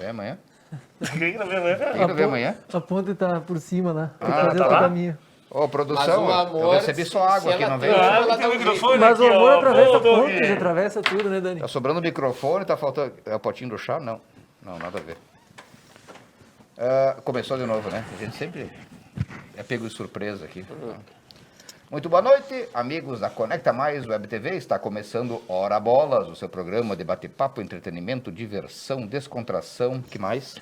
vem amanhã? Quem que não vem amanhã? Quem não vem amanhã? A ponte tá por cima lá. Tem que Ah, fazer tá outro lá? caminho. Ô, produção, Mas o amor, eu recebi só água aqui, não veio? Ah, tem o microfone Mas aqui, o amor ó. atravessa Pô, a ponte, Doug. já atravessa tudo, né, Dani? Tá sobrando microfone, tá faltando... É o potinho do chá? Não. Não, nada a ver. Começou de novo, né? A gente sempre é pego de surpresa aqui. Muito boa noite, amigos da Conecta Mais Web TV. Está começando Hora Bolas, o seu programa de bate-papo, entretenimento, diversão, descontração. Que mais?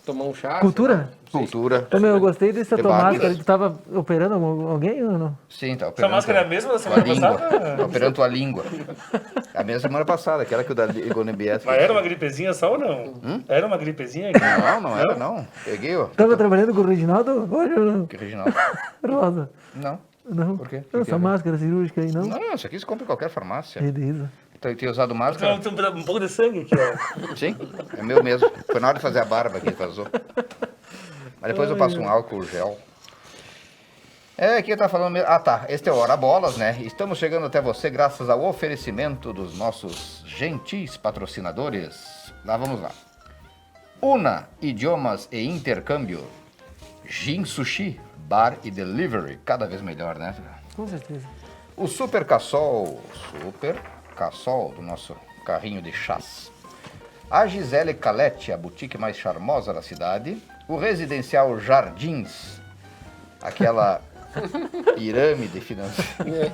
Tomar um chá. Cultura? Cultura. Ô, meu, eu gostei dessa tua Debates. máscara. Tu tava operando alguém ou não? Sim, tá Essa operando. máscara é a mesma da tua semana língua. passada? Tá operando tua língua. A mesma semana passada, aquela que o Dali NBS. Mas era uma gripezinha só ou não? Era uma gripezinha? Não era não. Peguei, ó. Tava trabalhando com o Reginaldo hoje ou não? Que Reginaldo. Rosa. Não. Não. Por quê? Essa máscara cirúrgica aí, não? Não, isso aqui se compra em qualquer farmácia. Beleza. Tem usado máscara? Tem um pouco de sangue aqui, ó. Sim, é meu mesmo. Foi na hora de fazer a barba que vazou. Mas depois eu passo um álcool gel. Aqui eu tava falando mesmo. Ah, tá. Este é o Hora Bolas, né? Estamos chegando até você graças ao oferecimento dos nossos gentis patrocinadores. Lá vamos lá. Una Idiomas e Intercâmbio. Gin Sushi, Bar e Delivery. Cada vez melhor, né? Com certeza. O Super Cassol do nosso carrinho de chás. A Gisele Calete, a boutique mais charmosa da cidade. O Residencial Jardins, aquela pirâmide financeira.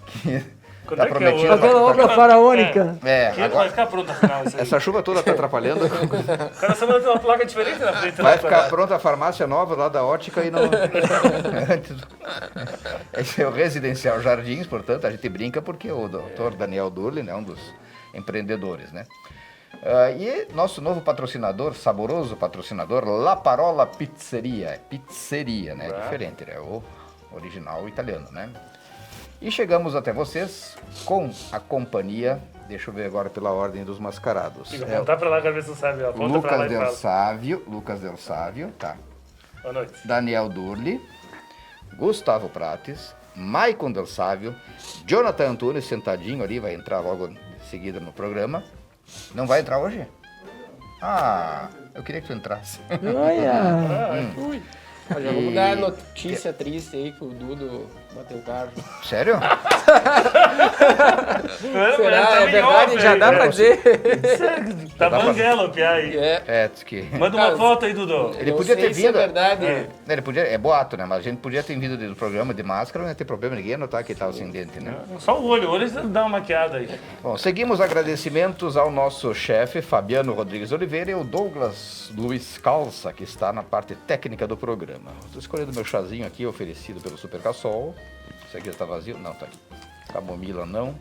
Que Quando tá é que é prometido. o- Aquela obra faraônica. Quem vai Agora, ficar pronto afinal isso aí? essa chuva toda tá atrapalhando. Cada semana tem uma placa diferente na frente. Vai né? ficar pronta a farmácia nova lá da ótica e não. Esse é o Residencial Jardins, portanto, a gente brinca porque o doutor Daniel Durli, né, um dos empreendedores, né? E nosso novo patrocinador, saboroso patrocinador, La Parola Pizzeria. Pizzeria, né? Diferente, né? O original italiano, né? E chegamos até vocês com a companhia, deixa eu ver agora pela ordem dos mascarados. Fica, apontar pra lá, quero ver se você sabe. Aponta pra lá e fala. Lucas Del Sávio, tá. Boa noite. Daniel Durli, Gustavo Prates, Maicon Del Sávio, Jonathan Antunes sentadinho ali, vai entrar logo em seguida no programa. Não vai entrar hoje? Ah, eu queria que tu entrasse. Olha. Já vamos dar a notícia triste aí que o Dudo bateu o carro. Sério? Será? É verdade? Já dá pra dizer. Tá banguela o piá aí. Diz que... Manda uma foto aí, Dudu. Ele Não podia sei ter se é vindo. verdade. Ele podia, é boato, né? Mas a gente podia ter vindo do programa de máscara, não ia ter problema, ninguém ia notar que estava sem dente, né? Só o olho dá uma maquiada aí. Bom, seguimos agradecimentos ao nosso chefe, Fabiano Rodrigues Oliveira, e ao Douglas Luiz Calça, que está na parte técnica do programa. Estou escolhendo meu chazinho aqui, oferecido pelo Super Cassol. Esse aqui já está vazio? Não, tá aqui. Camomila não.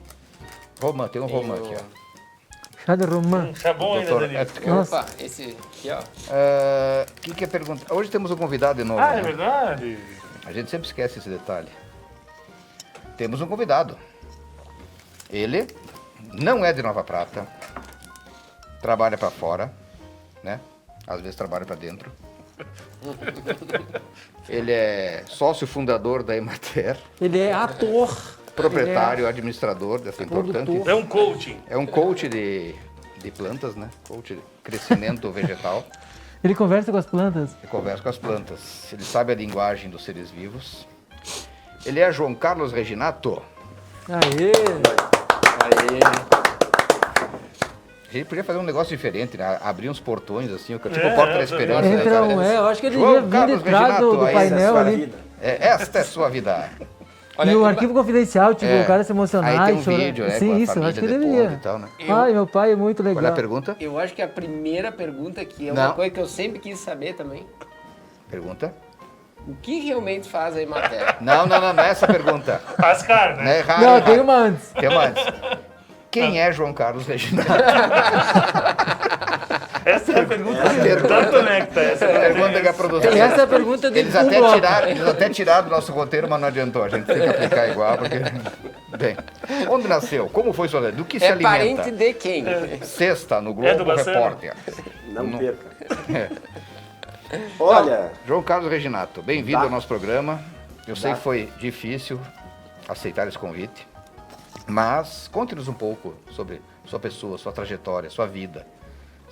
Romã, tem um romã aqui, ó. Chá de romã. Tá bom ainda, Doutor Danilo. Edgar. Opa, esse aqui, ó. Que é pergunta? Hoje temos um convidado de novo. Ah, né? é verdade? A gente sempre esquece esse detalhe. Temos um convidado. Ele não é de Nova Prata. Trabalha para fora, né? Às vezes trabalha para dentro. Ele é sócio fundador da Emater, Ele é ator. proprietário, administrador dessa importante. produtor. É um coaching. É um coach de plantas, né? Coach de crescimento vegetal. Ele conversa com as plantas. Ele conversa com as plantas. Ele sabe a linguagem dos seres vivos. Ele é João Carlos Reginato. Aê! Aí. A gente podia fazer um negócio diferente, né? Abrir uns portões assim, tipo o Porta da Esperança. né, Entra cara? um, eu acho que ele João devia vir Carlos de trás do Reginato, painel sua ali. vida. Esta é sua vida. Olha, E o ima- arquivo confidencial, tipo, o cara se emocionar Aí tem e um chorar. vídeo, né? com Sim, a isso, eu família acho que depondo deveria. e tal, né? Ai, meu pai é muito legal. Qual é a pergunta? Eu acho que a primeira pergunta aqui é Não. uma coisa que eu sempre quis saber também. Pergunta? O que realmente faz a Emater? Não é essa a pergunta. Ascar, Não é né? errado. Não, tem uma antes. Tem uma antes. Quem é João Carlos Reginato? Essa é a pergunta da Conecta. Essa é a Pergunta que a produção... Essa é a pergunta de Eles um até, bloco. tiraram do nosso roteiro, mas não adiantou. A gente tem que aplicar igual, porque... Bem, onde nasceu? Como foi sua vida? Do que se É alimenta? parente de quem? Sexta, no É do Globo Bacana? Repórter. Não perca. Olha, João Carlos Reginato, bem-vindo Tá. ao nosso programa. Eu sei Tá. que foi difícil aceitar esse convite, mas conte-nos um pouco sobre sua pessoa, sua trajetória, sua vida,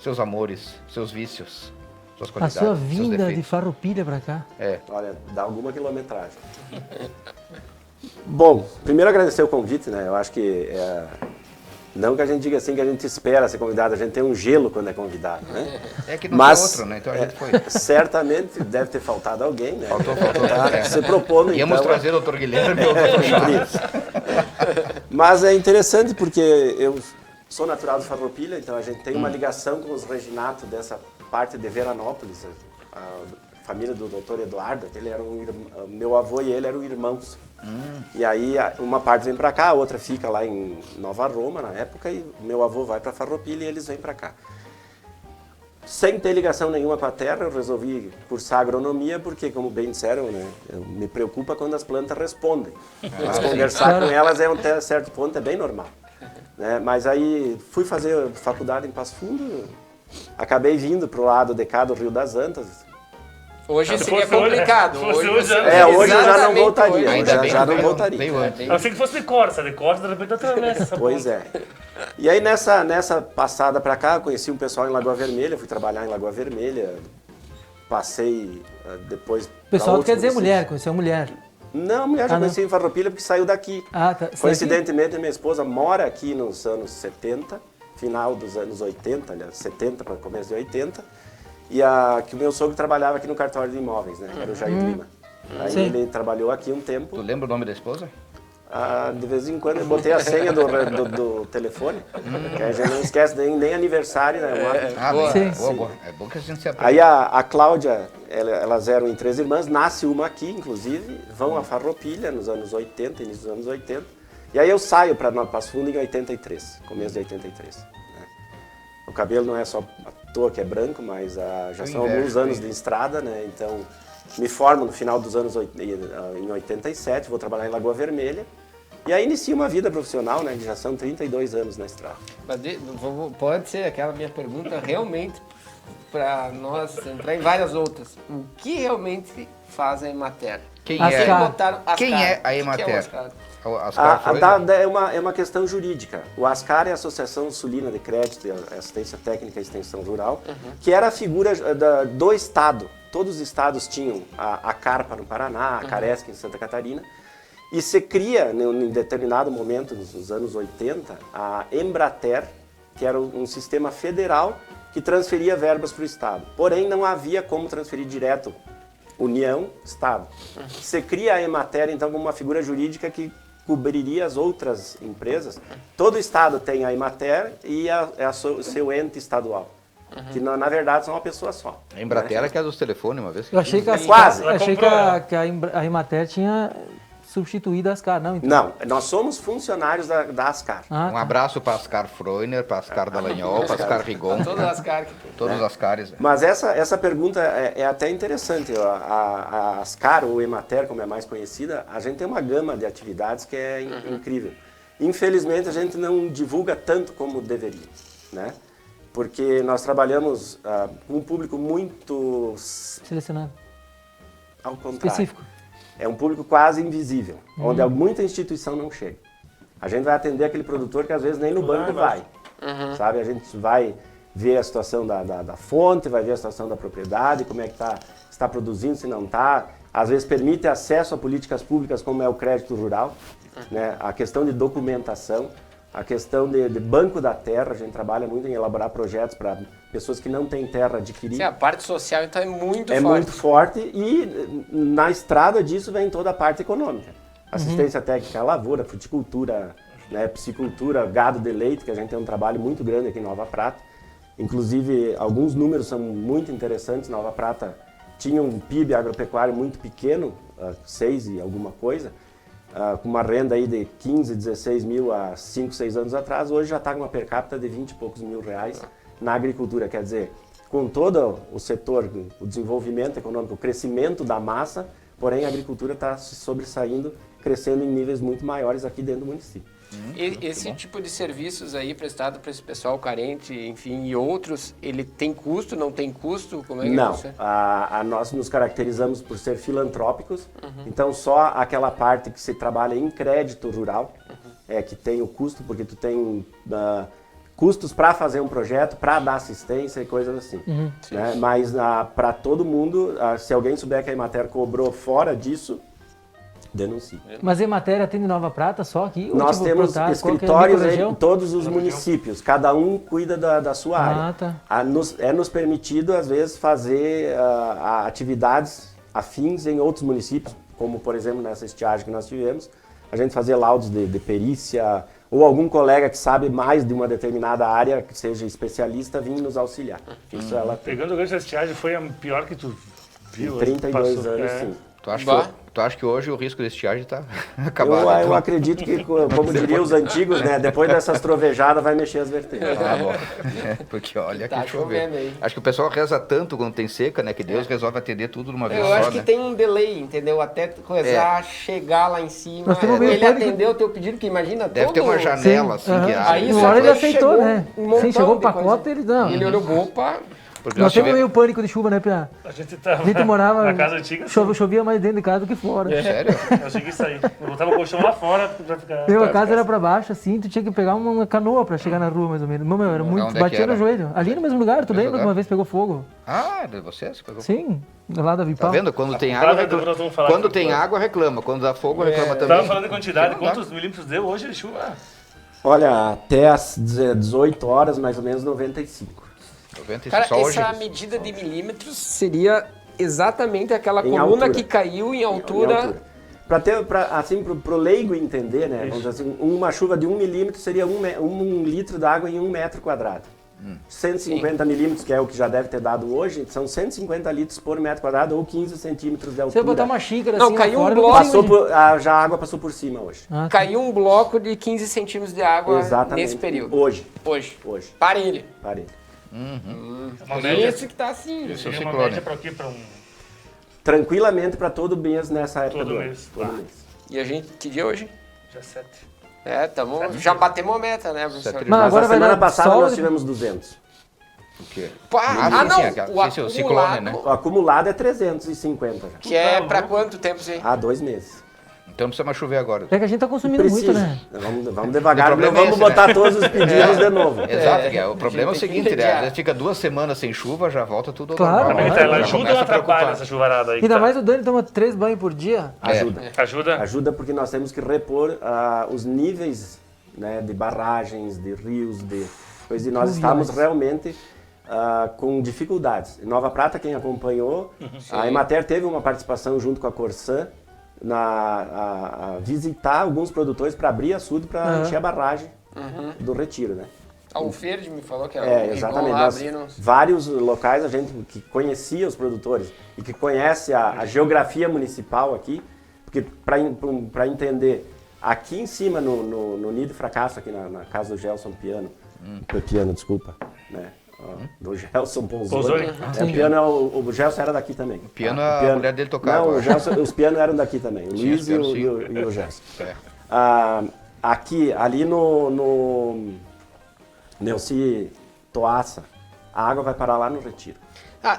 seus amores, seus vícios, suas A qualidades, sua seus vinda de defeitos. Farroupilha pra cá. É, Olha, dá alguma quilometragem. Bom, primeiro agradecer o convite, né? Eu acho que não que a gente diga assim que a gente espera ser convidado, a gente tem um gelo quando é convidado, né? é que não Mas, tinha outro, né? Então a gente foi. Certamente deve ter faltado alguém, né? Faltou. Tá se propondo, Íamos então, trazer o Dr. Guilherme e o Dr. Chaves. Mas é interessante porque eu sou natural de Farroupilha, então a gente tem uma ligação com os Reginato dessa parte de Veranópolis, a família do Dr. Eduardo, ele era meu avô e ele eram irmãos. E aí uma parte vem para cá, a outra fica lá em Nova Roma na época e meu avô vai para Farroupilha e eles vêm para cá. Sem ter ligação nenhuma com a terra, eu resolvi cursar agronomia porque, como bem disseram, né, me preocupa quando as plantas respondem. Mas conversar com elas até um certo ponto é bem normal. Né? Mas aí fui fazer faculdade em Passo Fundo, acabei vindo para o lado de cá do Rio das Antas. Hoje Se seria fosse hoje, complicado. se fosse Hoje hoje, você- Hoje eu já não Exatamente voltaria, hoje. Ainda bem já que não veio- voltaria. veio antes. Eu sei que fosse de Corsa de repente atravessa essa Pois ponte. é. E aí nessa passada para cá, eu conheci um pessoal em Lagoa Vermelha, fui trabalhar em Lagoa Vermelha, passei depois... Pessoal, quer dizer mulher, conheceu mulher. Não, a mulher já Ah, não. conheci em Farroupilha porque saiu daqui. Ah, tá. Coincidentemente, minha esposa mora aqui nos anos 70, final dos anos 80, aliás, 70 para começo de 80, e que o meu sogro trabalhava aqui no cartório de imóveis, né? Era o Jair Lima. Aí Sim. ele trabalhou aqui um tempo. Tu lembra o nome da esposa? De vez em quando eu botei a senha do telefone, que a gente não esquece nem aniversário, né? Boa. Sim. Boa. É bom que a gente se aprenda. Aí a Cláudia, elas eram em 3 irmãs, nasce uma aqui, inclusive, vão a Farroupilha nos anos 80, início dos anos 80. E aí eu saio para Passo Fundo em 83, começo de 83. Né? O cabelo não é só à toa que é branco, mas já são alguns anos de estrada, né? Então me formo no final dos anos em 87, vou trabalhar em Lagoa Vermelha. E aí inicio uma vida profissional, né? Que já são 32 anos na estrada. Mas pode ser aquela minha pergunta realmente para nós entrar em várias outras. O que realmente faz a Emater? Quem Ascar. é? Botaram Quem Ascar. é a O que é o Emater? Ascar? Ascar Freud? É uma questão jurídica. O ASCAR é a Associação Sulina de Crédito e Assistência Técnica e Extensão Rural, que era a figura do Estado. Todos os estados tinham a Carpa no Paraná, a Caresc em Santa Catarina, e se cria, em determinado momento, nos anos 80, a Embrater, que era um sistema federal que transferia verbas para o Estado. Porém, não havia como transferir direto União, Estado. Se cria a Emater, então, como uma figura jurídica que cobriria as outras empresas. Todo Estado tem a Emater e o seu ente estadual, que na verdade são uma pessoa só. A Embratel que é dos telefones, uma vez. Eu achei que, Quase. eu achei que Comprou, a Emater tinha substituído a Ascar, não? Então. Não, nós somos funcionários da ASCAR. Ah, Um abraço para Ascar Freuner, para Ascar Dallagnol, para Ascar Rigon, Todas as Ascar. todas as caras. Mas essa pergunta é até interessante. A ASCAR, ou Emater, como é mais conhecida, a gente tem uma gama de atividades que é incrível. Infelizmente, a gente não divulga tanto como deveria, né? Porque nós trabalhamos com um público muito selecionado. ao contrário. Específico. É um público quase invisível, onde muita instituição não chega. A gente vai atender aquele produtor que às vezes nem no banco vai, sabe? A gente vai ver a situação da fonte, vai ver a situação da propriedade, como é que está produzindo, se não está. Às vezes permite acesso a políticas públicas como é o crédito rural, né? A questão de documentação, a questão de banco da terra, a gente trabalha muito em elaborar projetos para pessoas que não têm terra adquirir. Sim, a parte social então é muito É forte. muito forte e na estrada disso vem toda a parte econômica. Assistência técnica à lavoura, fruticultura, né, piscicultura, gado de leite, que a gente tem um trabalho muito grande aqui em Nova Prata. Inclusive, alguns números são muito interessantes. Nova Prata tinha um PIB agropecuário muito pequeno, 6 e alguma coisa, com uma renda aí de 15, 16 mil há 5, 6 anos atrás. Hoje já está com uma per capita de 20 e poucos mil reais na agricultura. Quer dizer, com todo o setor, o desenvolvimento econômico, o crescimento da massa, porém a agricultura está se sobressaindo, crescendo em níveis muito maiores aqui dentro do município. Esse tipo de serviços aí prestado para esse pessoal carente, enfim, e outros, ele tem custo, não tem custo? Como é que Não, você... nós nos caracterizamos por ser filantrópicos, então só aquela parte que se trabalha em crédito rural é que tem o custo, porque tu tem custos para fazer um projeto, para dar assistência e coisas assim. Né? Mas para todo mundo, se alguém souber que a Emater cobrou fora disso, denuncie. Mas a Emater atende Nova Prata só aqui? Ou, Nós tipo, temos qualquer escritórios microrregião? em todos os municípios, cada um cuida da sua área. Tá. Nos permitido, às vezes, fazer atividades afins em outros municípios, como, por exemplo, nessa estiagem que nós tivemos, a gente fazer laudos de perícia, ou algum colega que sabe mais de uma determinada área, que seja especialista, vir nos auxiliar. Isso ela tem. Pegando o gancho da estiagem, foi a pior que tu viu? Em 32 passou. anos, É. sim. Tu acha que hoje o risco de estiagem tá acabado? Eu então? acredito que, como diriam os antigos, né, depois dessas trovejadas vai mexer as vertentes. Ah, bom. Porque olha Tá que chover. chovendo aí. Acho que o pessoal reza tanto quando tem seca, né? Que Deus resolve atender tudo de uma vez Eu só, acho que né? tem um delay, entendeu? Até tu começar a chegar lá em cima. Nós temos meio Ele pânico. atendeu o teu pedido, que imagina Deve todo... ter uma janela, assim, que aham. abre. Aí Uma só hora ele que aceitou, chegou né? um montão Sim, chegou o de coisa. pacote, ele não. Ele olhou, opa, Porque Nós temos tivemos- meio pânico de chuva, né, Pia? A gente tava A gente morava... na casa antiga. Chovia mais dentro de casa do que fora. Sério? Eu cheguei a sair. Eu botava o colchão lá fora pra ficar. Meu, a casa era pra baixo, assim, tu tinha que pegar uma canoa pra chegar na rua, mais ou menos. Meu, era muito... Onde é que batia era? no joelho. Ali no mesmo lugar, tu Mesmo lembra que lugar? uma vez pegou fogo? Ah, de vocês? Pegou- Sim, lá da Tá Vipal. vendo? Quando tem Comprada, água, então nós vamos falar Quando aqui tem agora. água, reclama. Quando dá fogo, reclama também. Tava falando de quantidade, Não dá. quantos milímetros deu hoje de chuva? Olha, até às 18 horas, mais ou menos, 95. 95, cara, só hoje. essa medida de milímetros seria exatamente aquela Em coluna altura. que caiu em Em altura. Assim, pro leigo entender, né? Vamos dizer assim, uma chuva de 1 milímetro seria 1 litro d'água em 1 metro quadrado. 150 milímetros, que é o que já deve ter dado hoje, são 150 litros por metro quadrado ou 15 centímetros de Se eu altura. botar uma xícara Não, assim caiu lá fora, um não bloco. consigo Já a água passou por cima hoje. Ah, tá. Caiu um bloco de 15 centímetros de água Exatamente. nesse período. Hoje. Hoje. Parelho. Parei. Uma Por média. isso que tá assim. Isso é Seria uma ciclone. média pra quê? Pra um. Tranquilamente para todo mês nessa época Todo do ano. mês. Todo Ah. mês. E a gente, que dia hoje? Já 7. Já batemos a meta, né, professor? Sete. Mas Mas agora a vai semana dar passada sol, nós né? tivemos 200. O quê? Pá, sim, não, sim, o sim, o ciclone, acumulado, né? O acumulado é 350 já. que é pra quanto tempo, Zé? Há 2 meses. Então não precisa mais chover agora. É que a gente tá consumindo muito, né? Vamos devagar, O não problema é vamos esse, botar todos os pedidos de novo. Exato, Guilherme. O problema é o tem que seguinte, né? mediar. Às vezes fica 2 semanas sem chuva, já volta tudo ao Claro, normal. mas Tá, ela Já ajuda começa ou a atrapalha preocupar. essa chuvarada aí? Ainda Tá. mais o Dani toma 3 banhos por dia. Ajuda. Ajuda? Ajuda porque nós temos que repor os níveis, né, de barragens, de rios, de coisa, e nós estamos realmente com dificuldades. Em Nova Prata, quem acompanhou, a Emater teve uma participação junto com a Corsã a visitar alguns produtores para abrir açude para encher a barragem do Retiro, né? O Verde me falou que era Exatamente. lá Nós, abrindo. vários locais, a gente que conhecia os produtores e que conhece a geografia municipal aqui, porque para entender, aqui em cima no Nido Fracasso, aqui na casa do Gelson Piano, desculpa, né? Do Gelson Ponzoni. O Piano o Gelson era daqui também. O Piano, a mulher dele tocava. Não, os pianos eram daqui também, o Sim, Luiz os pianos, e o Gelson. É. Ali no Neuci Toaça, a água vai parar lá no Retiro.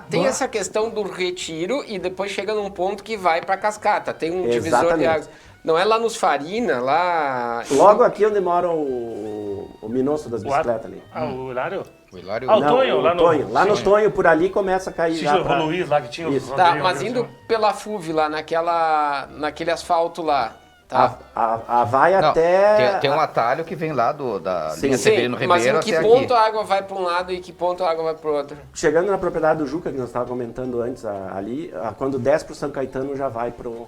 Tem essa questão do retiro e depois chega num ponto que vai pra cascata. Tem um divisor de Exatamente. água. Não é lá nos Farina, lá... Logo aqui onde mora o Minosso das bicicletas ali. O Hilário? O Hilário... Ah, o Tonho, lá no- Tonho. Lá no sim. Tonho, por ali, começa a cair Sim, já. o Luiz lá que tinha Isso. o Tá, Rodrigo, mas né? indo pela FUV lá, naquele asfalto lá, tá? Vai Não, até... tem um atalho que vem lá da Sim, linha sim, Severino mas Ribeiro em que até ponto aqui. a água vai pra um lado e que ponto a água vai pro outro? Chegando na propriedade do Juca, que nós estávamos comentando antes ali, quando desce pro São Caetano já vai pro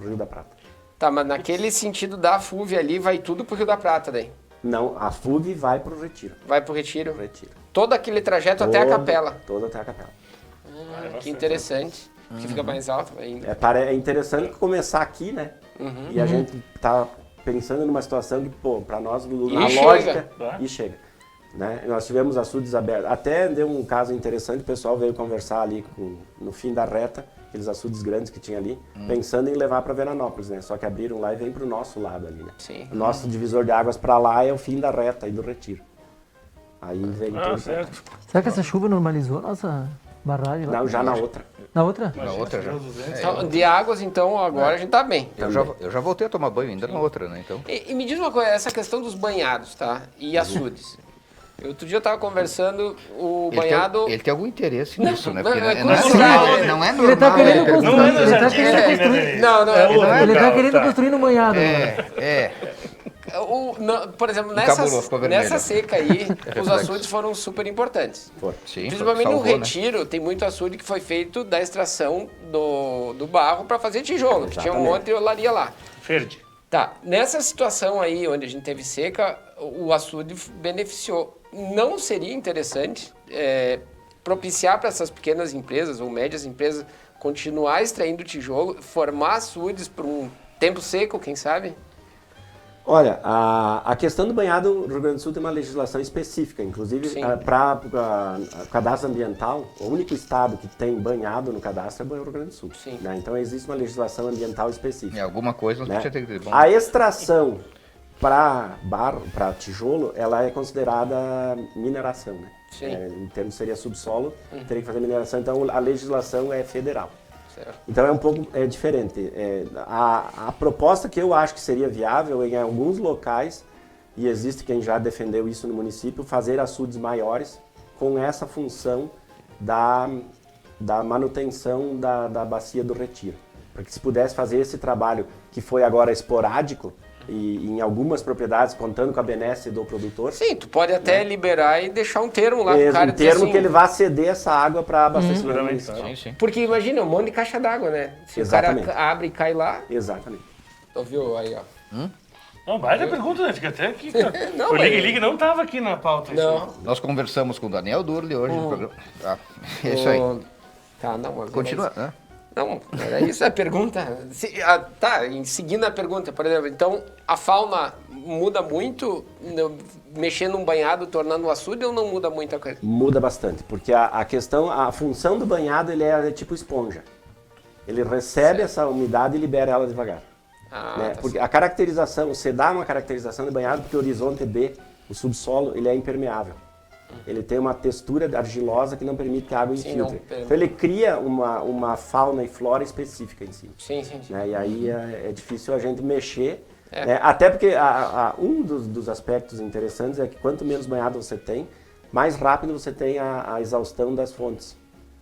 Rio da Prata. Tá, mas naquele sentido da FUV ali, vai tudo pro Rio da Prata daí. Não, a FUV vai pro Retiro. Vai pro Retiro. Retiro. Todo aquele trajeto até a capela. Todo até a capela. Que interessante. Que fica mais alto ainda. É interessante começar aqui, né? E a gente tá pensando numa situação que, pô, para nós, a chega. lógica, Tá. e chega. Né? Nós tivemos açudes abertos. Até deu um caso interessante, o pessoal veio conversar ali no fim da reta, aqueles açudes grandes que tinha ali, pensando em levar para Veranópolis, né? Só que abriram lá e vem pro nosso lado ali, né? Sim. O nosso divisor de águas para lá é o fim da reta aí do Retiro. Aí vem Ah, tudo. certo. Será que essa chuva normalizou a nossa Barragem lá? Não, já na outra. Na outra? Na outra já. Então, de águas, então, agora a gente tá bem. Eu já voltei a tomar banho ainda na outra, né? Então. E me diz uma coisa, essa questão dos banhados, tá? E açudes. Outro dia eu tava conversando, o banhado... Ele tem algum interesse nisso, né? não, Porque é não é curiosidade. não é normal. Ele tá querendo né? construir. Não é no Ele tá jardim, querendo né, construir. Dani? Não, não, Ele tá Tá, querendo tá. construir no banhado. Por exemplo, Encabulou, ficou vermelho. nessa seca aí, os açudes foram super importantes. Sim, Principalmente no salvou, né? Retiro, tem muito açude que foi feito da extração do barro para fazer tijolo. Que tinha um monte de olaria lá. Verde. Tá, nessa situação aí, onde a gente teve seca, o açude beneficiou. Não seria interessante propiciar para essas pequenas empresas ou médias empresas continuar extraindo tijolo, formar açudes por um tempo seco, quem sabe? Olha, a questão do banhado, o Rio Grande do Sul tem uma legislação específica, inclusive para o cadastro ambiental, o único estado que tem banhado no cadastro é o Rio Grande do Sul. Sim. Né? Então existe uma legislação ambiental específica. Alguma coisa nós Né? podia ter que ter. Bom, A extração para barro, para tijolo, ela é considerada mineração, né? Sim. Em termos seria subsolo, teria que fazer mineração, então a legislação é federal. Certo. Então é um pouco diferente. A proposta que eu acho que seria viável em alguns locais, e existe quem já defendeu isso no município, fazer açudes maiores com essa função da manutenção da bacia do Retiro. Porque se pudesse fazer esse trabalho que foi agora esporádico, e em algumas propriedades, contando com a benesse do produtor, Sim, tu pode até liberar e deixar um termo lá pro cara um dizer termo assim, que ele vá ceder essa água para abastecimento Uhum. municipal. sim, sim. Porque imagina, um monte de caixa d'água, né? Se Exatamente. o cara abre e cai lá, Exatamente. ouviu aí, ó. Não, baita pergunta, né? Fica até aqui. Não, O mas- Ligue não tava aqui na pauta. isso. Não. Nós conversamos com o Daniel Durli hoje no programa. Ah, é isso aí. Tá, não, mas Continua, né? Não, era isso a pergunta. Seguindo a pergunta, por exemplo, então a fauna muda muito mexendo num banhado, tornando um açude ou não muda muita coisa? Muda bastante, porque a função do banhado ele é tipo esponja. Ele recebe essa umidade e libera ela devagar. Né? Tá Porque a caracterização, você dá uma caracterização de banhado porque o horizonte B, o subsolo, ele é impermeável. Ele tem uma textura argilosa que não permite que a água Sim, infiltre. não, Então ele cria uma fauna e flora específica em cima. Sim, sim, sim. Né? E aí é difícil a gente mexer. Né? Até porque um dos aspectos interessantes é que quanto menos banhado você tem, mais rápido você tem a exaustão das fontes.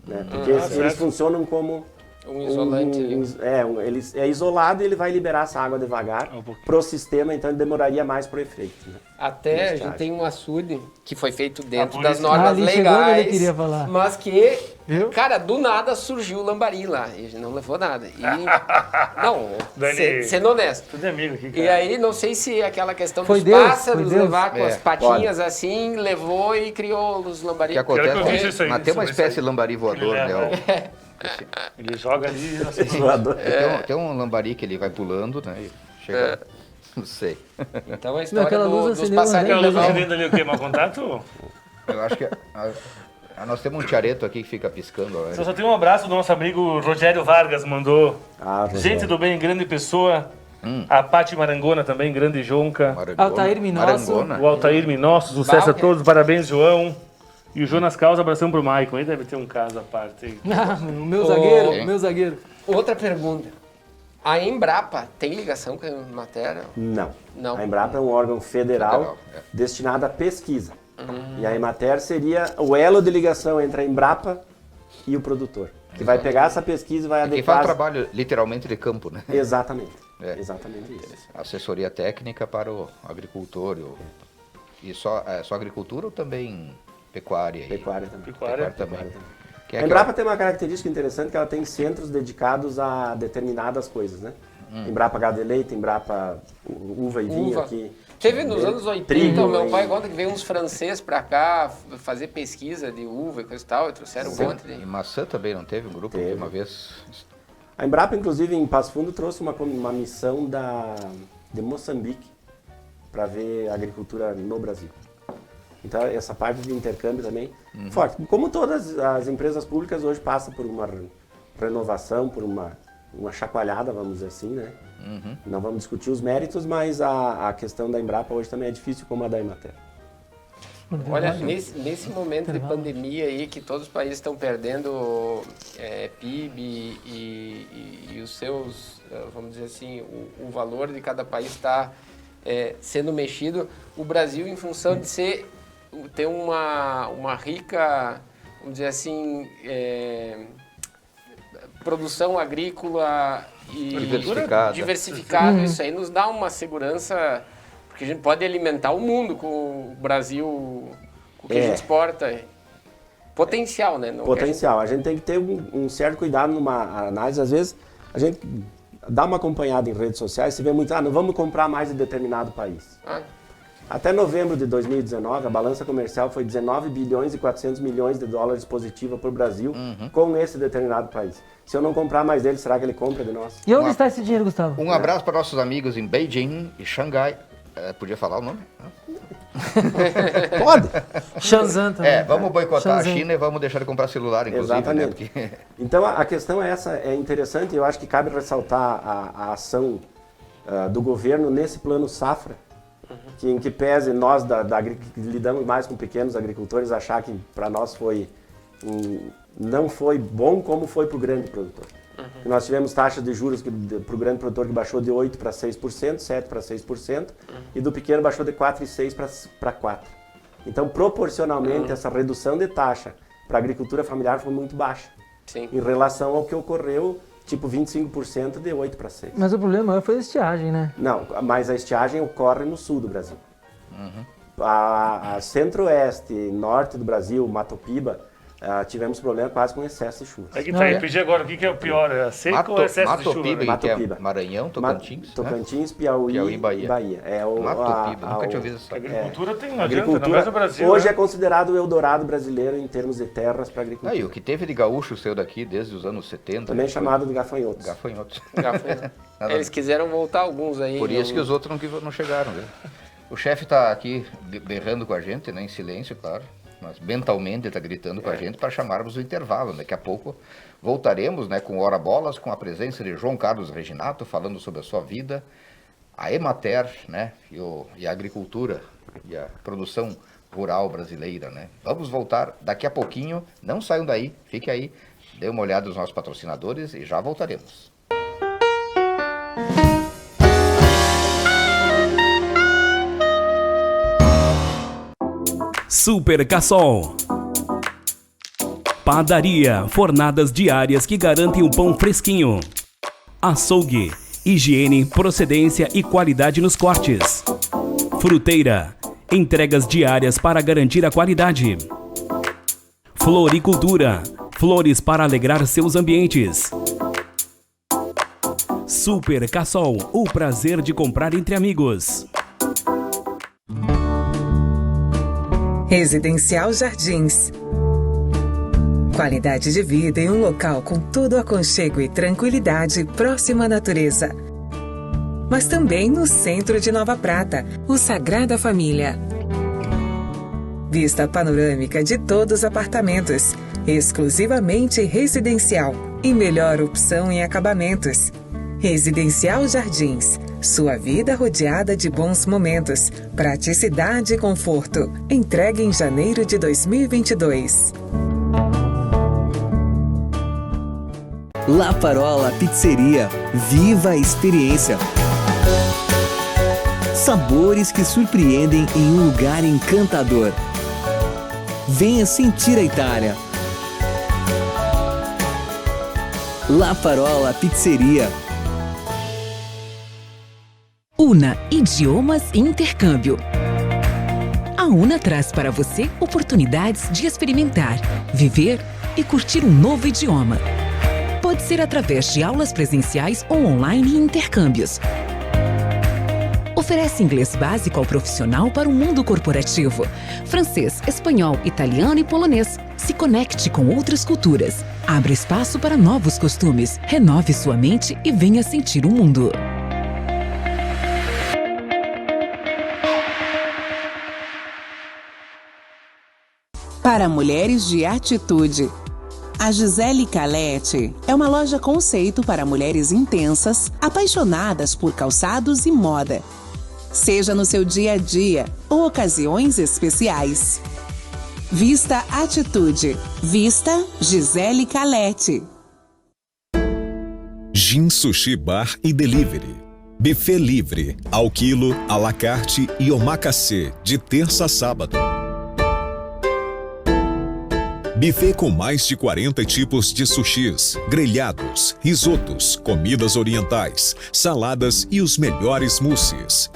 Né? Porque eles funcionam como Um isolante ali. ele é isolado e ele vai liberar essa água devagar para o sistema, então ele demoraria mais para o efeito. Né? Até a gente tem um açude que foi feito dentro por das isso- normas ali chegou onde legais, ele queria falar. mas que, Viu? cara, do nada surgiu o lambari lá e a gente não levou nada. E, não, Dani, sendo honesto. Tudo é amigo aqui, cara. E aí, não sei se aquela questão Foi dos Deus, pássaros foi Deus. levar com É. as patinhas assim, levou e criou os lambari. O que acontece? Quero que eu veja isso aí, Mas tem uma sobre espécie isso de aí. lambari voador, Ele né? leva. Ele joga ali assim. Tem um lambari que ele vai pulando, né? E chega. Não sei. Então a história aquela luz dos acendeu passarinhos. Aquela luz legal. acendendo ali o quê? Mau contato? Eu acho que. Nós temos um tiareto aqui que fica piscando. Ó. Só tem um abraço do nosso amigo Rogério Vargas, mandou. Rogério. Gente do bem, grande pessoa. A Pati Marangona também, grande jonca. Marangona. Altair Minosso. Marangona. O Altair Minosso, sucesso a Valque. todos, parabéns, João. E o Jonas Causa, abração pro Maicon. Aí deve ter um caso à parte aí. O meu zagueiro, Hein? o meu zagueiro. Outra pergunta. A Embrapa tem ligação com a matéria? Não. Não. A Embrapa é um órgão federal, Federal, destinado à pesquisa. E a Emater seria o elo de ligação entre a Embrapa e o produtor, que vai pegar essa pesquisa e vai Quem faz adequar... trabalho literalmente de campo, né? Exatamente. É. Exatamente isso. Assessoria técnica para o agricultor. E só agricultura ou também pecuária? Pecuária também. Pecuária. também. Que é A Embrapa tem uma característica interessante que ela tem centros dedicados a determinadas coisas, né? Embrapa Gado e Leite, Embrapa Uva e Vinho Uva. aqui. Teve nos anos 80, Trigo meu e- pai conta que veio uns franceses pra cá fazer pesquisa de uva e coisa e tal, e trouxeram um monte E de... maçã também não teve um grupo Teve. que uma vez. A Embrapa, inclusive, em Passo Fundo, trouxe uma missão de Moçambique para ver a agricultura no Brasil. Então, essa parte de intercâmbio também forte. Como todas as empresas públicas hoje passam por uma renovação, por uma chacoalhada, vamos dizer assim, né? Não vamos discutir os méritos, mas a questão da Embrapa hoje também é difícil como a da Emater. Olha, nesse momento de pandemia aí, que todos os países estão perdendo PIB e os seus, vamos dizer assim, o valor de cada país está sendo mexido, o Brasil, em função de ter uma rica, vamos dizer assim, produção agrícola e diversificada, isso aí nos dá uma segurança, porque a gente pode alimentar o mundo com o Brasil, com o que a gente exporta. Potencial, né? Potencial. A gente tem que ter um certo cuidado numa análise. Às vezes, a gente dá uma acompanhada em redes sociais, se vê muito, não vamos comprar mais de determinado país. Até novembro de 2019, a balança comercial foi 19 bilhões e 400 milhões de dólares positiva para o Brasil com esse determinado país. Se eu não comprar mais dele, será que ele compra de nós? E onde está esse dinheiro, Gustavo? Um abraço para nossos amigos em Beijing e Xangai. Podia falar o nome? Pode! Shenzhen também. Vamos boicotar Shenzhen. a China e vamos deixar de comprar celular, inclusive. Exatamente. Né? Porque... Então, a questão é essa, é interessante, eu acho que cabe ressaltar a ação do governo nesse plano safra, que em que pese nós que lidamos mais com pequenos agricultores, achar que para nós não foi bom como foi para o grande produtor. Nós tivemos taxa de juros para o grande produtor que baixou de 8% para 6%, 7% para 6%, e do pequeno baixou de 4,6% para 4%. Então, proporcionalmente, essa redução de taxa para a agricultura familiar foi muito baixa, em relação ao que ocorreu, tipo 25% de 8% para 6%. Mas o problema foi a estiagem, né? Não, mas a estiagem ocorre no sul do Brasil. A centro-oeste, norte do Brasil, Mato Piba, tivemos problema quase com excesso de chuva. Aí que tá, eu pedi agora, o que é o pior? É a seca ou excesso de chuva? Mato Piba, Maranhão, Tocantins. Tocantins, Piauí e Bahia. Mato Piba, nunca tinha ouvido isso. A agricultura tem, não adianta, não é o Brasil. Hoje é considerado o Eldorado brasileiro em termos de terras para agricultura. E o que teve de gaúcho seu daqui desde os anos 70. Também chamado de gafanhotos. Gafanhotos. Eles quiseram voltar alguns aí. Por isso que os outros não chegaram. Né? O chefe está aqui berrando com a gente, né, em silêncio, claro. Mas mentalmente está gritando com a gente para chamarmos o intervalo. Daqui a pouco voltaremos, né, com Hora Bolas, com a presença de João Carlos Reginato, falando sobre a sua vida, a Emater, né, e a agricultura e a produção rural brasileira. Né. Vamos voltar daqui a pouquinho. Não saiam daí, fique aí, dê uma olhada nos nossos patrocinadores e já voltaremos. Super Cassol. Padaria, fornadas diárias que garantem um pão fresquinho. Açougue, higiene, procedência e qualidade nos cortes. Fruteira, entregas diárias para garantir a qualidade. Floricultura, flores para alegrar seus ambientes. Super Cassol, o prazer de comprar entre amigos. Residencial Jardins. Qualidade de vida em um local com todo o aconchego e tranquilidade próximo à natureza. Mas também no centro de Nova Prata, o Sagrada Família. Vista panorâmica de todos os apartamentos, exclusivamente residencial e melhor opção em acabamentos. Residencial Jardins. Sua vida rodeada de bons momentos, praticidade e conforto. Entregue em janeiro de 2022. La Parola Pizzeria. Viva a experiência. Sabores que surpreendem em um lugar encantador. Venha sentir a Itália. La Parola Pizzeria. Una Idiomas e Intercâmbio. A Una traz para você oportunidades de experimentar, viver e curtir um novo idioma. Pode ser através de aulas presenciais ou online e intercâmbios. Oferece inglês básico ao profissional para o mundo corporativo, francês, espanhol, italiano e polonês. Se conecte com outras culturas. Abra espaço para novos costumes. Renove sua mente e venha sentir o mundo. Para mulheres de atitude. A Gisele Calete é uma loja conceito para mulheres intensas, apaixonadas por calçados e moda. seja no seu dia a dia ou ocasiões especiais. Vista Atitude. Vista Gisele Calete. Gin Sushi Bar e Delivery. Buffet livre, ao quilo, à la carte e omakase, de terça a sábado. Buffet com mais de 40 tipos de sushis, grelhados, risotos, comidas orientais, saladas e os melhores mousses.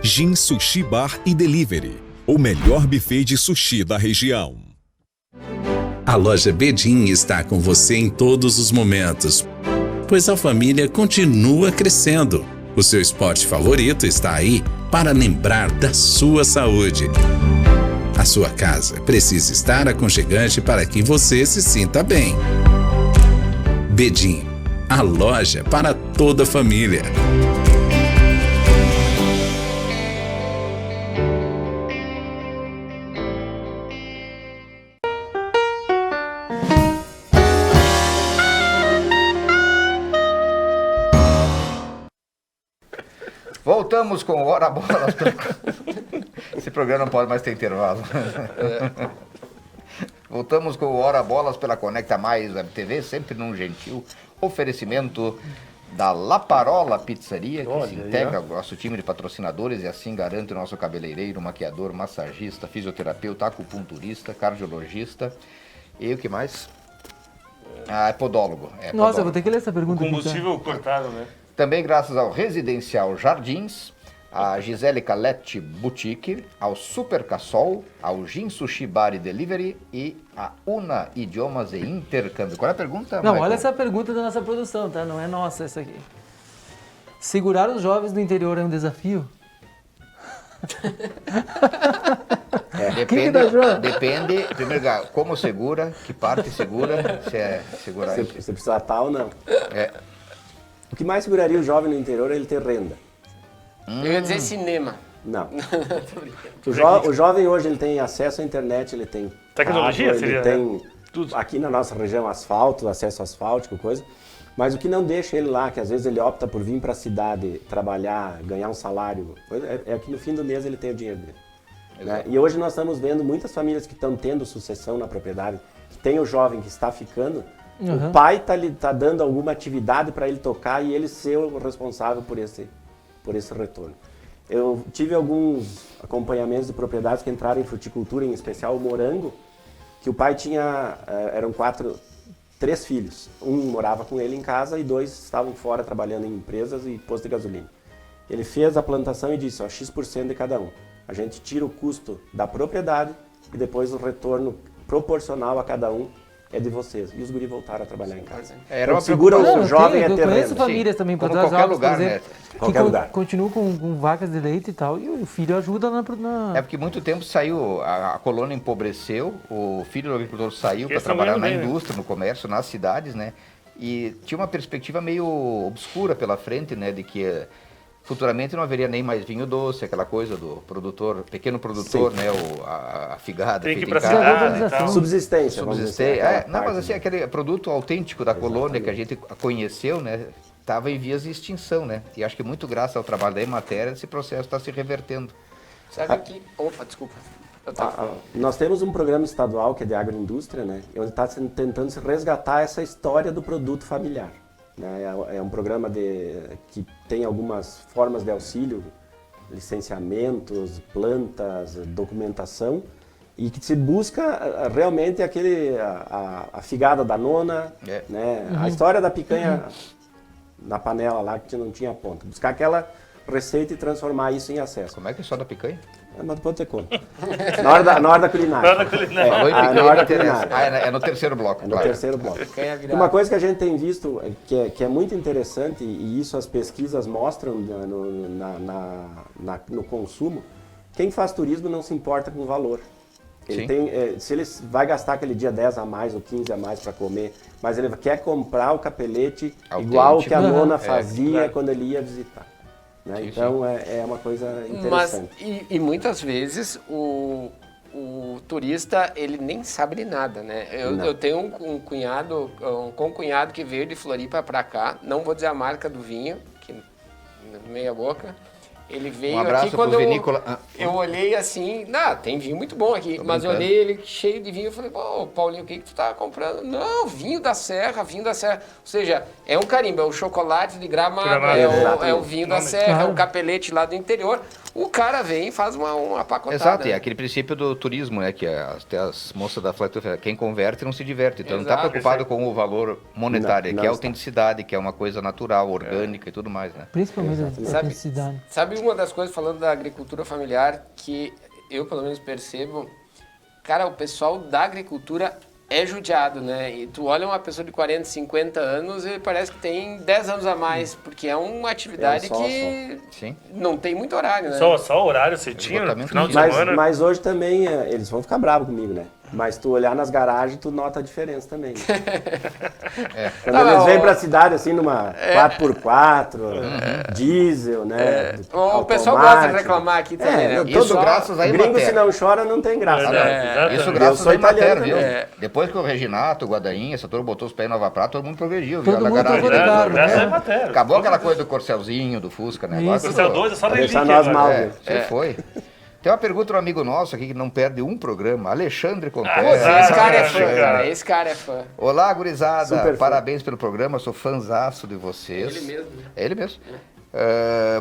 Gin Sushi Bar e Delivery, o melhor buffet de sushi da região. A loja Bedim está com você em todos os momentos, pois a família continua crescendo. O seu esporte favorito está aí para lembrar da sua saúde. A sua casa precisa estar aconchegante para que você se sinta bem. Bedim, a loja para toda a família. Voltamos com o Hora Bolas. Esse programa não pode mais ter intervalo. Voltamos com o Hora Bolas pela Conecta Mais Web TV, sempre num gentil oferecimento da La Parola Pizzaria, que se integra ao nosso time de patrocinadores e assim garante o nosso cabeleireiro, maquiador, massagista, fisioterapeuta, acupunturista, cardiologista e o que mais? É podólogo. Nossa, eu vou ter que ler essa pergunta. Combustível cortado, né? Também graças ao Residencial Jardins, a Gisele Calete Boutique, ao Super Cassol, ao Gin Sushi Bar e Delivery e a Una Idiomas e Intercâmbio. Qual é a pergunta, Não, Michael? olha essa pergunta da nossa produção, tá? Não é nossa essa aqui. Segurar os jovens do interior é um desafio? Depende, primeiro lugar, como segura, que parte segura, se é segurar Você isso. precisa estar ou não. É. O que mais seguraria o jovem no interior é ele ter renda. Eu ia dizer cinema. Não. O jovem hoje ele tem acesso à internet, ele tem tecnologia, carro, ele seria, tem tudo. Aqui na nossa região asfalto, acesso asfáltico, coisa. Mas o que não deixa ele lá, que às vezes ele opta por vir para a cidade, trabalhar, ganhar um salário, é que no fim do mês ele tem o dinheiro dele. Né? E hoje nós estamos vendo muitas famílias que estão tendo sucessão na propriedade, que tem o jovem que está ficando, o pai tá dando alguma atividade para ele tocar e ele ser o responsável por esse retorno. Eu tive alguns acompanhamentos de propriedades que entraram em fruticultura, em especial o morango, que o pai tinha, eram 3 filhos. Um morava com ele em casa e 2 estavam fora trabalhando em empresas e posto de gasolina. Ele fez a plantação e disse, ó, X% de cada um. A gente tira o custo da propriedade e depois o retorno proporcional a cada um é de vocês. E os guri voltaram a trabalhar em casa. Era uma segura o jovem é ter Eu conheço renda. famílias também, Como para qualquer lugar, né? Qualquer lugar. Continuam com vacas de leite e tal, e o filho ajuda na... É porque muito tempo saiu, a colônia empobreceu, o filho do agricultor saiu para trabalhar na indústria, no comércio, nas cidades, né? E tinha uma perspectiva meio obscura pela frente, né? De que futuramente não haveria nem mais vinho doce, aquela coisa do produtor, pequeno produtor, né? A figada tem que ir feita pra em casa. cidade e tal. Subsistência. Não, mas assim, aquele produto autêntico da colônia que a gente conheceu, né? Estava em vias de extinção, né? E acho que muito graças ao trabalho da Emater, esse processo está se revertendo. Sabe que... Opa, desculpa. Nós temos um programa estadual que é de agroindústria, né? Onde está tentando se resgatar essa história do produto familiar. Né? É um programa que tem algumas formas de auxílio, licenciamentos, plantas, documentação, e que se busca realmente a figada da nona, né? A história da picanha na panela lá que não tinha ponta. Buscar aquela receita e transformar isso em acesso. Como é que é só da picanha? Mas depois eu te conto. Na hora da culinária. Na hora da culinária. Na hora da culinária. É no terceiro bloco. É no terceiro bloco. Uma coisa que a gente tem visto que é muito interessante, e isso as pesquisas mostram no consumo, quem faz turismo não se importa com o valor. Se ele vai gastar aquele dia 10 a mais ou 15 a mais para comer, mas ele quer comprar o capelete igual que a nona fazia quando ele ia visitar. Né? Então é uma coisa interessante. Mas, e muitas vezes o o turista, ele nem sabe de nada, né? Eu tenho um cunhado, um concunhado que veio de Floripa para cá, não vou dizer a marca do vinho, que meia boca. Ele veio aqui quando eu olhei assim, tem vinho muito bom aqui, mas eu olhei ele cheio de vinho e falei, pô, Paulinho, o que tu tá comprando? Não, vinho da Serra. Ou seja, é um carimbo, é o chocolate de Gramado, é o vinho da Serra, é o capelete lá do interior. O cara vem e faz uma pacotada. Exato, e é aquele princípio do turismo, né? Que as moças da Floripa, quem converte não se diverte. Então não está preocupado com o valor monetário, que é a autenticidade, que é uma coisa natural, orgânica e tudo mais, né? Principalmente a autenticidade. Sabe uma das coisas, falando da agricultura familiar, que eu pelo menos percebo, cara, o pessoal da agricultura é judiado, né? E tu olha uma pessoa de 40, 50 anos e parece que tem 10 anos a mais, porque é uma atividade que não tem muito horário, né? Só horário certinho, no final de semana. Mas hoje também, eles vão ficar bravos comigo, né? Mas tu olhar nas garagens, tu nota a diferença também. Né? Quando eles vêm pra cidade, assim, numa 4x4, diesel, né? O pessoal gosta de reclamar aqui também, né? Isso graças a gringo, se não chora, não tem graça. Isso graças a Emater, viu? Depois que o Reginato, o Guadainha, essa turma botou os pés em Nova Prata, todo mundo progrediu, viu? Na garagem. Acabou aquela coisa do Corcelzinho, do Fusca, né? O Corcel 2 é só deixar nós mal, né? Foi. Tem uma pergunta do amigo nosso aqui que não perde um programa, Alexandre Contreras. Esse cara é fã, cara. Esse cara é fã. Olá, gurizada. Parabéns pelo programa, sou fãzaço de vocês. Ele mesmo. É ele mesmo.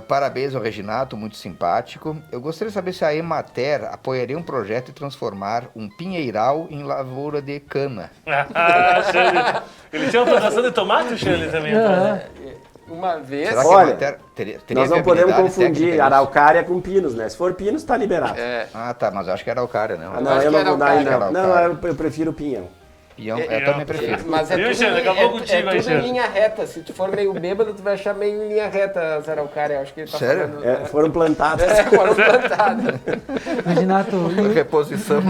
Parabéns ao Reginato, muito simpático. Eu gostaria de saber se a Emater apoiaria um projeto de transformar um pinheiral em lavoura de cana. Ele tinha uma plantação de tomate, Xande, também. Uma vez... Olha, nós não podemos confundir araucária com pinos, né? Se for pinos, tá liberado. Tá, mas eu acho que era araucária, não. Não, eu não vou dar não. Não, eu prefiro pinhão. Eu também prefiro. Mas é tudo em linha reta. Se tu for meio bêbado, tu vai achar meio em linha reta as araucárias. Acho que ele tá falando... foram plantadas. Foram plantadas. Reginato, reposição.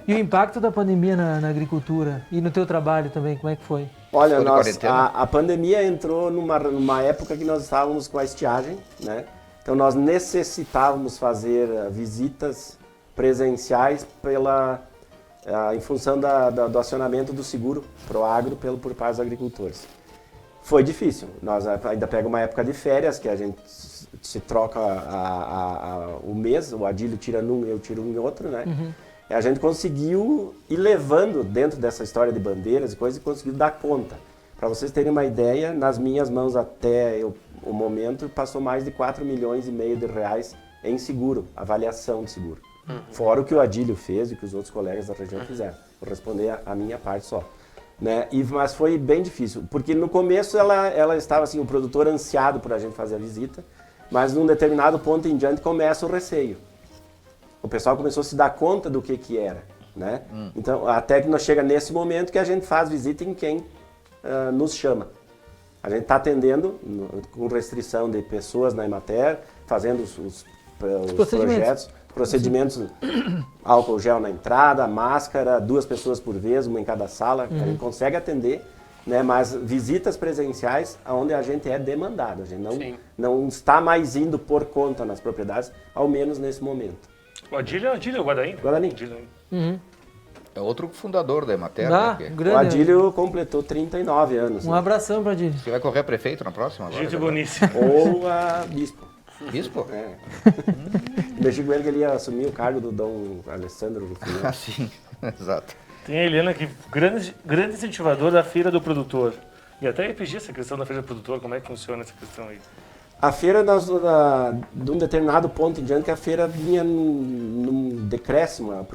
E o impacto da pandemia na agricultura e no teu trabalho também, como é que foi? Olha, a pandemia entrou numa época que nós estávamos com a estiagem, né? Então nós necessitávamos fazer visitas presenciais em função do acionamento do seguro pro agro por parte dos agricultores. Foi difícil. Nós ainda pega uma época de férias, que a gente se troca o mês, o Adílio tira num, eu tiro em outro, né? E a gente conseguiu ir levando dentro dessa história de bandeiras e coisas e conseguiu dar conta. Para vocês terem uma ideia, nas minhas mãos até o momento passou mais de 4,5 milhões de reais em seguro, avaliação de seguro. Fora o que o Adílio fez e o que os outros colegas da região fizeram. Vou responder a minha parte só. Né? Mas foi bem difícil, porque no começo ela estava assim, o produtor ansiado por a gente fazer a visita, mas num determinado ponto em diante começa o receio. O pessoal começou a se dar conta do que era, né? Então, até que nós chega nesse momento que a gente faz visita em quem nos chama. A gente está atendendo com restrição de pessoas na Emater, fazendo os procedimentos, álcool gel na entrada, máscara, 2 pessoas por vez, uma em cada sala, a gente consegue atender, né? Mas visitas presenciais onde a gente é demandado, a gente não está mais indo por conta nas propriedades, ao menos nesse momento. O Adílio é o Guadainho? Guadainho. É outro fundador da Emater, né? O Adílio completou 39 anos. Um abração para Adílio. Você vai correr a prefeito na próxima? Gente boníssima. Ou a bispo. Bispo? Mexi com ele que ele ia assumir o cargo do Dom Alessandro. Sim, exato. Tem a Eliana aqui, grande incentivador da Feira do Produtor. E até repetir essa questão da Feira do Produtor, como é que funciona essa questão aí? A feira, de um determinado ponto em diante, que a feira vinha num decréscimo,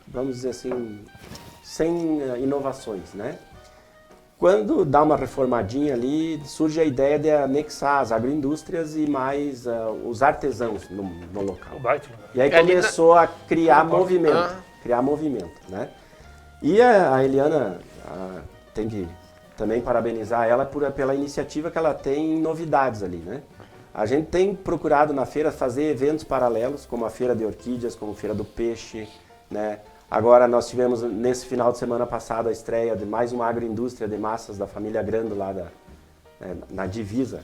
vamos dizer assim, sem inovações, né? Quando dá uma reformadinha ali, surge a ideia de anexar as agroindústrias e mais os artesãos no local. E aí começou a criar movimento, né? E a Eliana tem que também parabenizar ela pela iniciativa que ela tem em novidades ali, né? A gente tem procurado na feira fazer eventos paralelos, como a Feira de Orquídeas, como a Feira do Peixe, né? Agora nós tivemos, nesse final de semana passado, a estreia de mais uma agroindústria de massas da família Grando lá na divisa.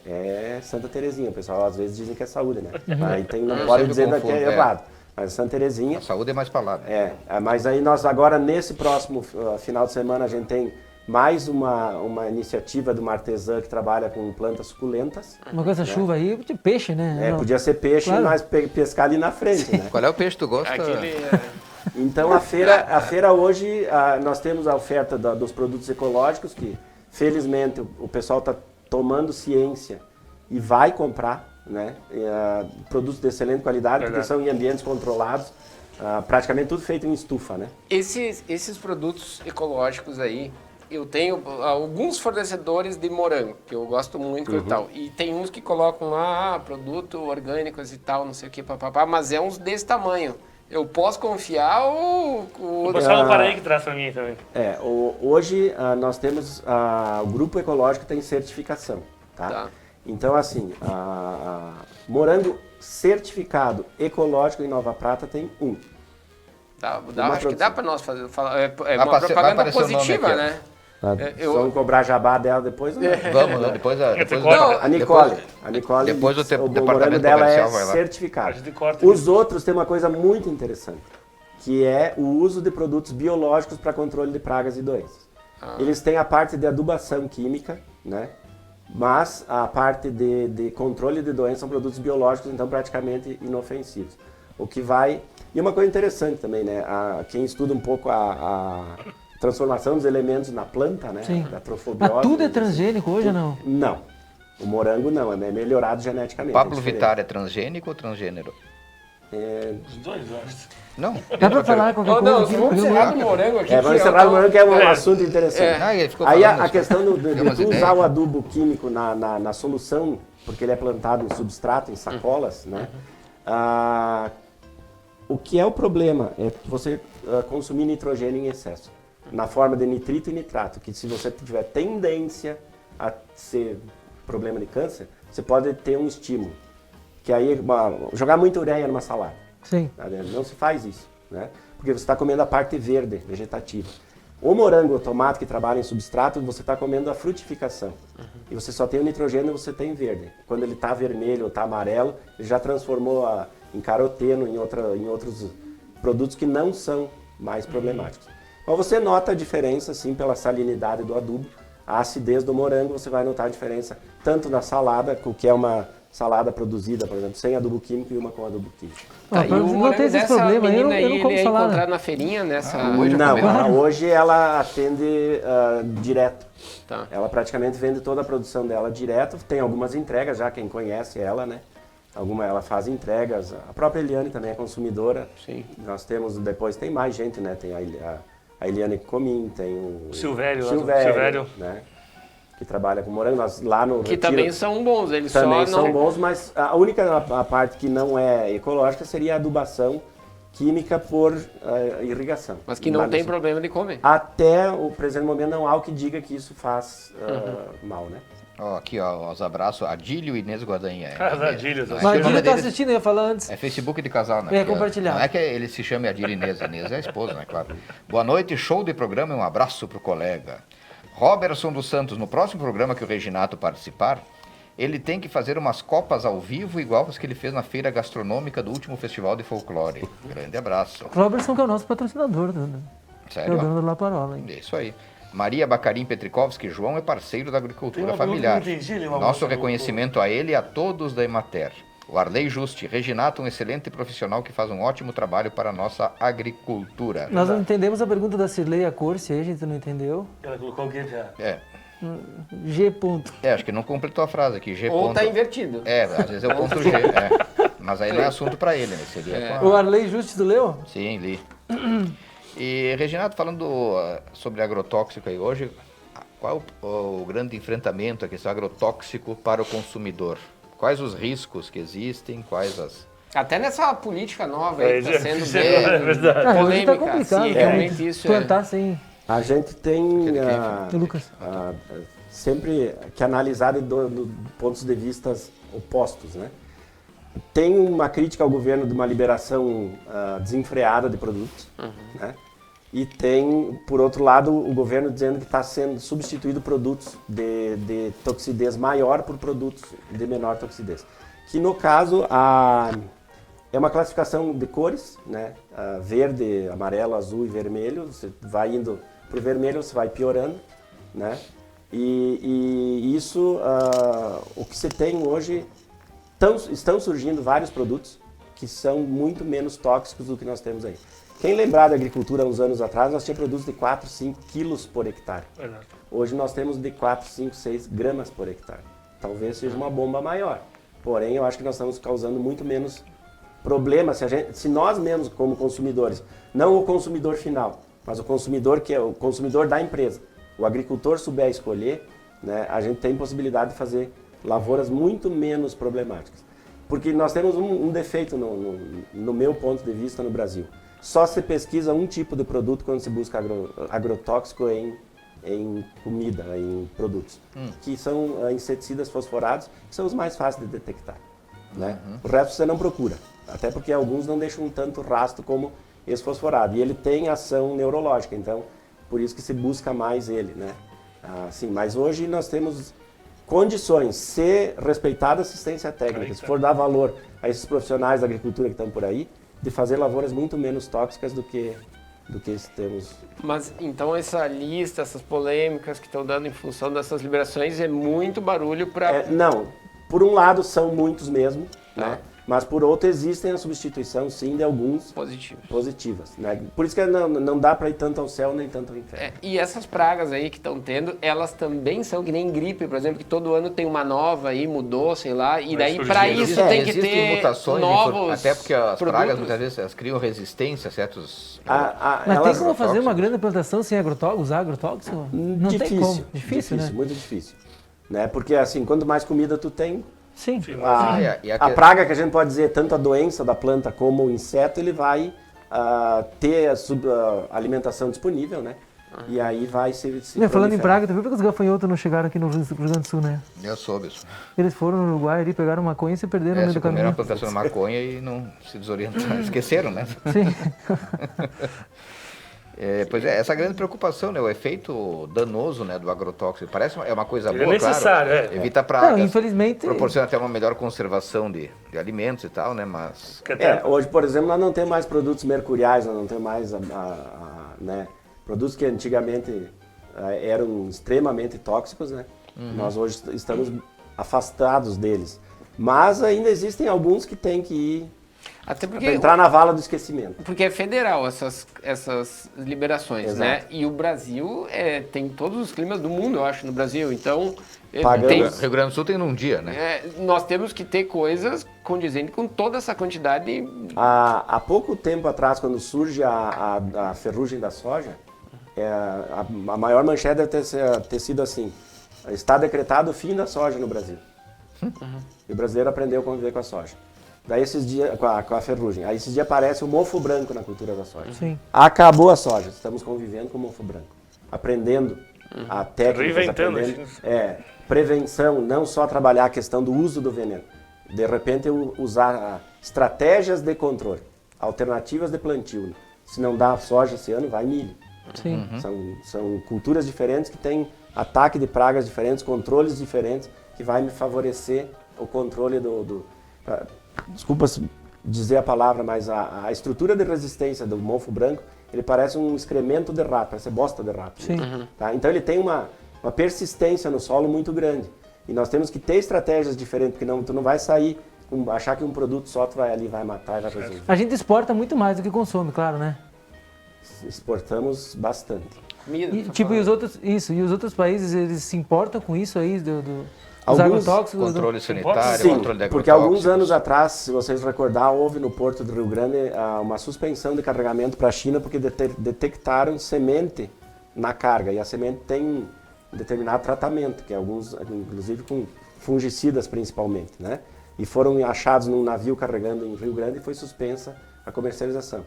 É Santa Terezinha, o pessoal às vezes dizem que é saúde, né? Aí não pode dizer que é errado. Mas Santa Terezinha. A saúde é mais pra lá, né? Mas aí nós agora, nesse próximo final de semana, a gente tem mais uma iniciativa de uma artesã que trabalha com plantas suculentas. Uma coisa, chuva aí, de peixe, né? Podia ser peixe, Claro. mas pescar ali na frente, né? Qual é o peixe que tu gosta? Então a feira hoje, nós temos a oferta dos produtos ecológicos, que felizmente o pessoal está tomando ciência e vai comprar, né? Produtos de excelente qualidade, porque são em ambientes controlados, praticamente tudo feito em estufa, né? Esses produtos ecológicos aí, eu tenho alguns fornecedores de morango, que eu gosto muito e tal. E tem uns que colocam lá, produto orgânicos e tal, não sei o que, papapá, mas é uns desse tamanho. Eu posso confiar ou... O pessoal do Paraí que traz pra mim também. Hoje nós temos, o Grupo Ecológico tem certificação, tá? Então, assim, morango certificado ecológico em Nova Prata tem um. Acho que dá para nós fazer. Uma propaganda positiva, né? Vamos cobrar jabá dela depois? Né? Vamos, depois a Nicole. Depois o morango dela é certificado. Os outros têm uma coisa muito interessante, que é o uso de produtos biológicos para controle de pragas e doenças. Eles têm a parte de adubação química, né? Mas a parte de controle de doenças são produtos biológicos, então praticamente inofensivos. O que vai... E uma coisa interessante também, né? Quem estuda um pouco a transformação dos elementos na planta, né? Sim. Da trofobiose. Mas tudo é transgênico hoje ou não? Não. O morango não, é melhorado geneticamente. Pablo Vittar é transgênico ou transgênero? Os dois, eu acho. Não. Dá pra falar qualquer coisa? Não, vamos encerrar do morango aqui. Vamos encerrar do morango, que é um assunto interessante. Aí a questão de tu usar o adubo químico na solução, porque ele é plantado em substrato, em sacolas, né? O que é o problema é você consumir nitrogênio em excesso, na forma de nitrito e nitrato, que se você tiver tendência a ser problema de câncer, você pode ter um estímulo, que aí jogar muita ureia numa salada. Sim. Não se faz isso, né? Porque você está comendo a parte verde, vegetativa. O morango, o tomate que trabalha em substrato, você está comendo a frutificação. E você só tem o nitrogênio e você tem verde. Quando ele está vermelho ou está amarelo, ele já transformou em caroteno, em outros produtos que não são mais problemáticos. Então você nota a diferença, sim, pela salinidade do adubo. A acidez do morango, você vai notar a diferença tanto na salada, que é uma salada produzida, por exemplo, sem adubo químico e uma com adubo químico. E o não tem esses problemas, eu não como ele é salada. encontrado na feirinha, nessa... Hoje ela atende direto. Ela praticamente vende toda a produção dela direto. Tem algumas entregas já, quem conhece ela, né? Ela faz entregas. A própria Eliane também é consumidora. Sim. Nós temos, depois tem mais gente, né? Tem a Eliane Comim, tem o Silvério, né? Que trabalha com morango, nós lá no Que Retiro, também são bons, eles também só são não... bons, mas a única parte que não é ecológica seria a adubação química por irrigação. Mas que não tem problema de comer. Até o presente momento não há o que diga que isso faz mal, né? Aqui, os abraços. Adílio e Inês Guadanha. Adílio, Mas Adílio tá assistindo, eu ia falar antes. É Facebook de casal, né? Compartilhar. Não é que ele se chame Adílio Inês. Inês é a esposa, né? Claro. Boa noite, show de programa e um abraço pro colega. Robertson dos Santos, no próximo programa que o Reginato participar, ele tem que fazer umas copas ao vivo igual as que ele fez na feira gastronômica do último festival de folclore. Grande abraço. Robertson, que é o nosso patrocinador do programa do La Parola. Isso aí. Maria Bacarim Petrikovski, João é parceiro da agricultura familiar. Nosso reconhecimento a ele e a todos da Emater. O Arley Juste, Reginato, um excelente profissional que faz um ótimo trabalho para a nossa agricultura. Nós não entendemos a pergunta da Cirlei Acorce, aí a gente não entendeu. Ela colocou o quê já? G ponto. Acho que não completou a frase aqui, G Ou ponto. tá invertido. Às vezes é o ponto G, Mas aí não é assunto para ele, né? Seria O Arley Juste, tu leu? Sim, li. E, Reginato, falando sobre agrotóxico aí hoje, qual o grande enfrentamento aqui, esse agrotóxico para o consumidor? Quais os riscos que existem, quais as... Até nessa política nova aí que está sendo bem polêmica. Tá complicado, realmente isso plantar sem... A gente tem sempre que analisar de pontos de vista opostos, né? Tem uma crítica ao governo de uma liberação desenfreada de produtos, né? E tem, por outro lado, o governo dizendo que está sendo substituído produtos de toxidez maior por produtos de menor toxidez. Que no caso, É uma classificação de cores, né? Verde, amarelo, azul e vermelho. Você vai indo para o vermelho, você vai piorando, né? E isso, o que se tem hoje, estão surgindo vários produtos que são muito menos tóxicos do que nós temos aí. Quem lembrar da agricultura uns anos atrás, nós tínhamos produtos de 4, 5 quilos por hectare. Verdade. Hoje nós temos de 4, 5, 6 gramas por hectare. Talvez seja uma bomba maior. Porém, eu acho que nós estamos causando muito menos problemas se nós mesmos, como consumidores, não o consumidor final, mas o consumidor que é o consumidor da empresa, o agricultor souber escolher, né, a gente tem possibilidade de fazer lavouras muito menos problemáticas. Porque nós temos um defeito, no meu ponto de vista, no Brasil. Só se pesquisa um tipo de produto quando se busca agrotóxico em comida, em produtos, que são inseticidas fosforados, que são os mais fáceis de detectar. Né? O resto você não procura, até porque alguns não deixam tanto rastro como esse fosforado. E ele tem ação neurológica, então por isso que se busca mais ele. Né? Assim, mas hoje nós temos condições, se respeitada a assistência técnica, se for dar valor a esses profissionais da agricultura que estão por aí, de fazer lavouras muito menos tóxicas do que temos. Mas então essa lista, essas polêmicas que estão dando em função dessas liberações é muito barulho para... Não, por um lado são muitos mesmo, né? Mas por outro existem a substituição sim de alguns positivas, né? Por isso que não dá para ir tanto ao céu nem tanto ao inferno. E essas pragas aí que estão tendo, elas também são que nem gripe, por exemplo, que todo ano tem uma nova aí, mudou, sei lá, e daí para isso tem que ter mutações, novos até porque as produtos. pragas muitas vezes elas criam resistência a certos... Mas tem como fazer uma grande plantação sem usar agrotóxico? Não difícil, tem como. Difícil, né? Muito difícil. Né? Porque assim, quanto mais comida tu tem, sim. A praga que a gente pode dizer, tanto a doença da planta como o inseto, ele vai ter a alimentação disponível, né? E aí vai se falando em praga, tu viu porque os gafanhotos não chegaram aqui no Rio Grande do Sul, né? Eu soube isso. Eles foram no Uruguai ali, pegaram maconha e se perderam no meio do caminho. Comeram a plantação de maconha e não se desorientaram, esqueceram, né? Sim. Pois é, essa grande preocupação, né? O efeito danoso, né, do agrotóxico. Parece uma coisa boa, necessário, claro. Evita pragas. Não, infelizmente... Proporciona até uma melhor conservação de alimentos e tal, né? Mas... hoje, por exemplo, nós não temos mais produtos mercuriais, nós não temos mais né, produtos que antigamente eram extremamente tóxicos, né? Nós hoje estamos afastados deles. Mas ainda existem alguns que têm que ir... Até porque entrar na vala do esquecimento. Porque é federal essas liberações, exato, né? E o Brasil tem todos os climas do mundo, eu acho, no Brasil. Então, Rio Grande do Sul tem num dia, né? Nós temos que ter coisas condizentes com toda essa quantidade. Há pouco tempo atrás, quando surge a ferrugem da soja, a maior manchete deve ter sido assim: está decretado o fim da soja no Brasil. E o brasileiro aprendeu a conviver com a soja. Daí esses dias, com a ferrugem, aí esses dias aparece o mofo branco na cultura da soja. Sim. Acabou a soja, estamos convivendo com o mofo branco. Aprendendo a técnica, prevenção, não só trabalhar a questão do uso do veneno. De repente usar estratégias de controle, alternativas de plantio. Se não dá soja esse ano, vai milho. Sim. São culturas diferentes que têm ataque de pragas diferentes, controles diferentes, que vai me favorecer o controle desculpa dizer a palavra, mas a estrutura de resistência do mofo branco, ele parece um excremento de rato, parece bosta de rato. Sim. Tá? Então ele tem uma persistência no solo muito grande. E nós temos que ter estratégias diferentes, porque tu não vai sair, achar que um produto só tu vai ali, vai matar e vai resolver. A gente exporta muito mais do que consome, claro, né? Exportamos bastante. E os outros países, eles se importam com isso aí Alguns agrotóxicos, controle sanitário, sim, controle de agrotóxicos. porque alguns anos atrás, se vocês recordar, houve no Porto do Rio Grande uma suspensão de carregamento para a China porque detectaram semente na carga, e a semente tem um determinado tratamento, que alguns, inclusive com fungicidas principalmente, né? E foram achados num navio carregando em Rio Grande e foi suspensa a comercialização.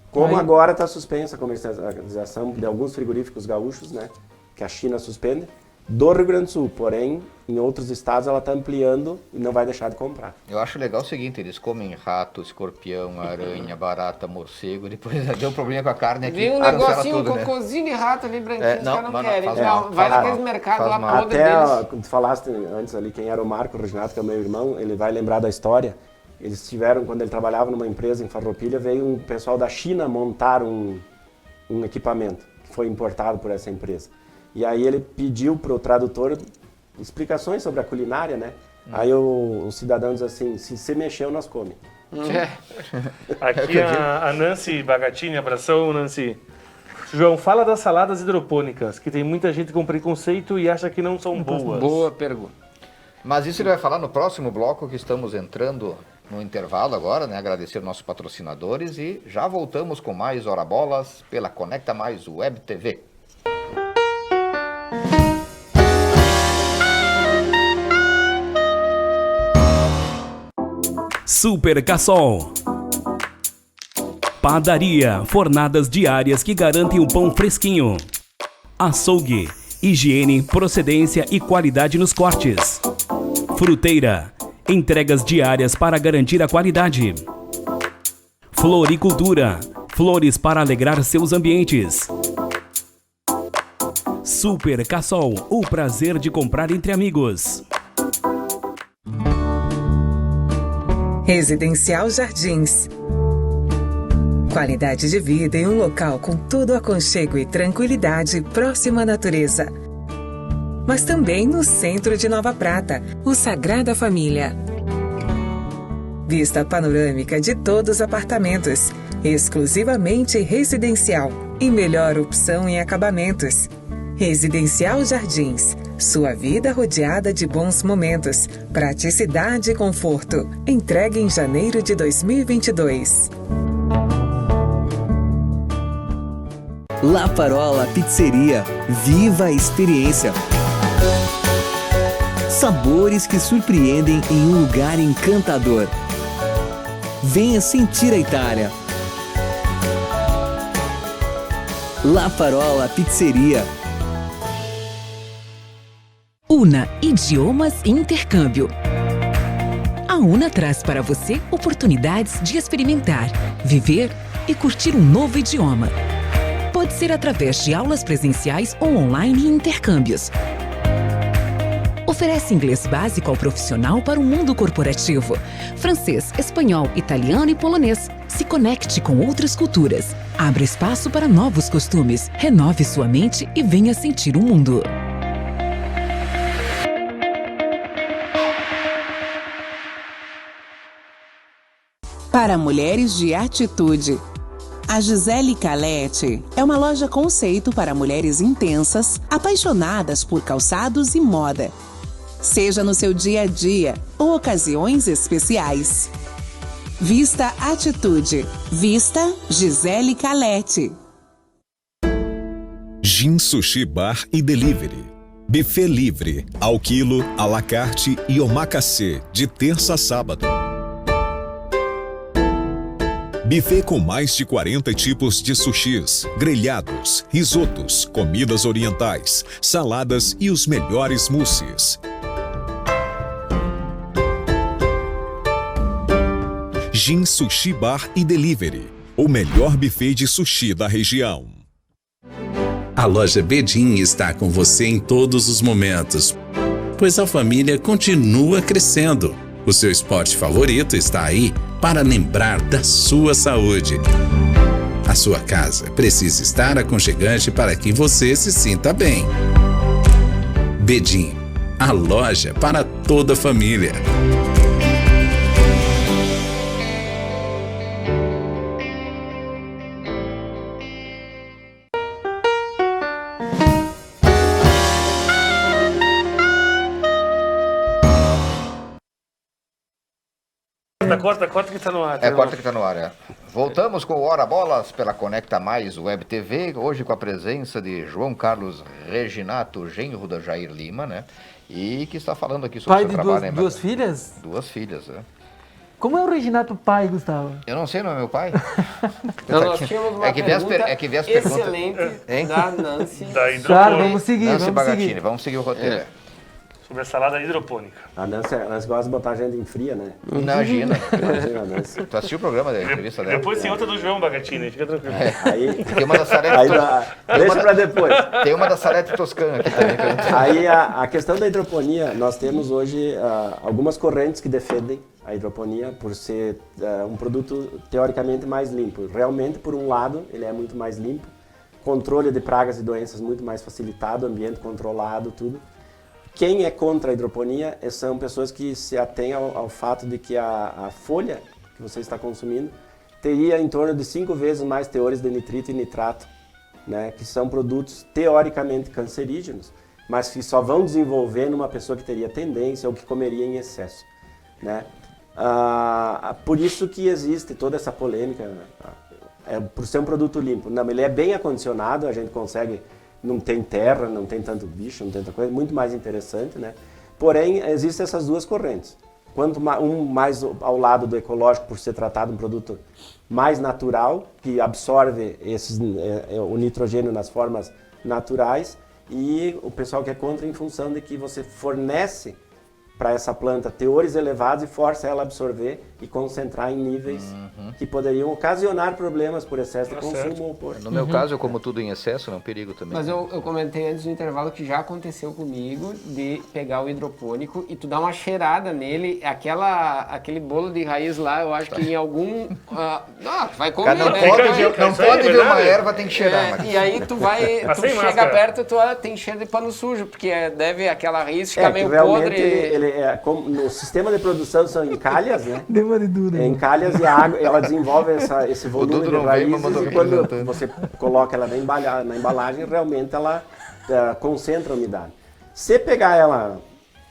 Como agora está suspensa a comercialização de alguns frigoríficos gaúchos, né? Que a China suspende, do Rio Grande do Sul, porém, em outros estados ela está ampliando e não vai deixar de comprar. Eu acho legal o seguinte, eles comem rato, escorpião, aranha, barata, morcego, depois deu um problema com a carne aqui. Vem um negocinho, um cocôzinho de rato ali branquinho, os caras não querem. Vai naqueles mercados lá podre deles. Tu falaste antes ali quem era o Marco Reginato, que é o meu irmão, ele vai lembrar da história. Eles tiveram, quando ele trabalhava numa empresa em Farroupilha, veio um pessoal da China montar um equipamento que foi importado por essa empresa. E aí ele pediu para o tradutor explicações sobre a culinária, né? Aí o cidadão diz assim, se você mexeu, nós come. Aqui a Nancy Bagatini, abração, Nancy. João, fala das saladas hidropônicas, que tem muita gente com preconceito e acha que não são boas. Boa pergunta. Mas isso ele vai falar no próximo bloco, que estamos entrando no intervalo agora, né? Agradecer nossos patrocinadores e já voltamos com mais Ora Bolas pela Conecta Mais Web TV. Super Cassol. Padaria, fornadas diárias que garantem um pão fresquinho. Açougue, higiene, procedência e qualidade nos cortes. Fruteira, entregas diárias para garantir a qualidade. Floricultura, flores para alegrar seus ambientes. Super Cassol, o prazer de comprar entre amigos. Residencial Jardins. Qualidade de vida em um local com todo aconchego e tranquilidade próximo à natureza. Mas também no centro de Nova Prata, o Sagrada Família. Vista panorâmica de todos os apartamentos, exclusivamente residencial e melhor opção em acabamentos. Residencial Jardins, sua vida rodeada de bons momentos, praticidade e conforto. Entregue em janeiro de 2022. La Parola Pizzeria. Viva a experiência! Sabores que surpreendem em um lugar encantador. Venha sentir a Itália. La Parola Pizzeria. Una Idiomas e Intercâmbio. A Una traz para você oportunidades de experimentar, viver e curtir um novo idioma. Pode ser através de aulas presenciais ou online e intercâmbios. Oferece inglês básico ao profissional para o mundo corporativo, francês, espanhol, italiano e polonês. Se conecte com outras culturas. Abra espaço para novos costumes. Renove sua mente e venha sentir o mundo. Para mulheres de atitude. A Gisele Calete é uma loja conceito para mulheres intensas, apaixonadas por calçados e moda. Seja no seu dia a dia ou ocasiões especiais. Vista Atitude. Vista Gisele Calete. Gin Sushi Bar e Delivery. Buffet livre, ao quilo, à la carte e omakase, de terça a sábado. Buffet com mais de 40 tipos de sushis, grelhados, risotos, comidas orientais, saladas e os melhores mousses. Gin Sushi Bar e Delivery, o melhor buffet de sushi da região. A loja Bedin está com você em todos os momentos, pois a família continua crescendo. O seu esporte favorito está aí para lembrar da sua saúde. A sua casa precisa estar aconchegante para que você se sinta bem. Bedin, a loja para toda a família. Corta que tá no ar. Corta que tá no ar, é. Voltamos com o Ora Bolas pela Conecta Mais Web TV, hoje com a presença de João Carlos Reginato, genro da Jair Lima, né? E que está falando aqui sobre o seu trabalho. Pai de duas filhas? Duas filhas, né? Como é o Reginato pai, Gustavo? Eu não sei, não é meu pai? Não, nós tínhamos uma pergunta excelente da Nancy. Claro, vamos seguir, Nancy Bagatini, vamos seguir o roteiro. Sobre a salada hidropônica. A Nancy gosta de botar a gente em fria, né? Imagina. Imagina, Nancy. Tu assistiu o programa da entrevista dela? Depois tem outra do João Bagatini, fica tranquilo. Aí, tem uma da Salete deixa pra depois. Tem uma da Salete Toscana aqui também. Aí a questão da hidroponia, nós temos hoje algumas correntes que defendem a hidroponia, por ser um produto teoricamente mais limpo. Realmente, por um lado, ele é muito mais limpo, controle de pragas e doenças muito mais facilitado, ambiente controlado, tudo. Quem é contra a hidroponia são pessoas que se atêm ao fato de que a folha que você está consumindo teria em torno de 5 vezes mais teores de nitrito e nitrato, né, que são produtos teoricamente cancerígenos, mas que só vão desenvolver numa pessoa que teria tendência ou que comeria em excesso, né? Por isso que existe toda essa polêmica, por ser um produto limpo. Não, ele é bem acondicionado, a gente consegue, não tem terra, não tem tanto bicho, não tem tanta coisa, muito mais interessante, né? Porém, existem essas duas correntes. Quanto mais ao lado do ecológico, por ser tratado um produto mais natural, que absorve o nitrogênio nas formas naturais, e o pessoal que é contra em função de que você fornece para essa planta teores elevados e força ela a absorver e concentrar em níveis que poderiam ocasionar problemas por excesso de consumo. Ou por... No meu caso, eu como tudo em excesso, é um perigo também. Mas eu comentei antes do intervalo que já aconteceu comigo de pegar o hidropônico e tu dar uma cheirada nele, aquele bolo de raiz lá, eu acho que em algum... vai comer, não né? Pode ver uma erva, tem que cheirar. E aí tu vai, tu chega perto, tu tem cheiro de pano sujo, porque deve aquela raiz ficar meio podre. No sistema de produção são encalhas, né? Dura. Encalhas e a água, ela desenvolve esse volume de raízes e quando você coloca ela na embalagem, realmente ela concentra a umidade. Se pegar ela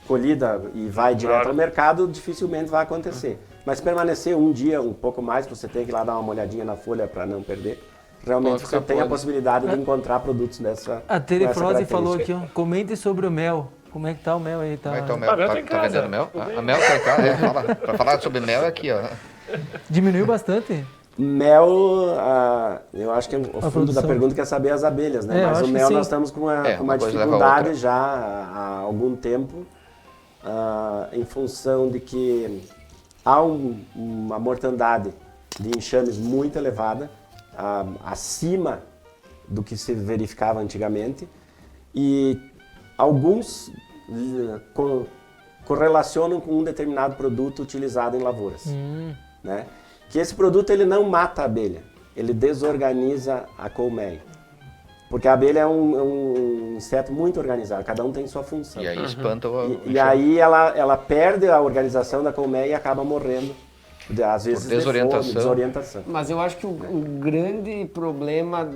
colhida e vai direto ao mercado, dificilmente vai acontecer. Mas permanecer um dia, um pouco mais, você tem que ir lá dar uma olhadinha na folha para não perder. Realmente você tem a possibilidade de encontrar produtos dessa. A Terefrose falou aqui, ó, comente sobre o mel. Como é que tá o mel aí? Como é que tá o mel? Tá vendendo mel? A mel tá em casa. Para falar sobre mel é aqui, ó. Diminuiu bastante? Mel, eu acho que o fundo da pergunta quer saber as abelhas, né? Mas o mel nós estamos com uma dificuldade já há algum tempo, em função de que há uma mortandade de enxames muito elevada, acima do que se verificava antigamente, e alguns correlacionam com um determinado produto utilizado em lavouras, né? Que esse produto ele não mata a abelha, ele desorganiza a colmeia. Porque a abelha é um inseto muito organizado, cada um tem sua função. E aí espanta o... E aí ela perde a organização da colmeia e acaba morrendo. Às vezes desorientação. Mas eu acho que o grande problema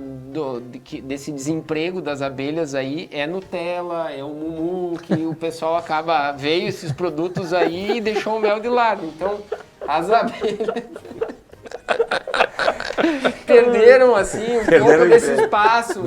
desse desemprego das abelhas aí é Nutella, é o Mumu, que o pessoal veio esses produtos aí e deixou o mel de lado. Então, as abelhas perderam assim um pouco desse espaço.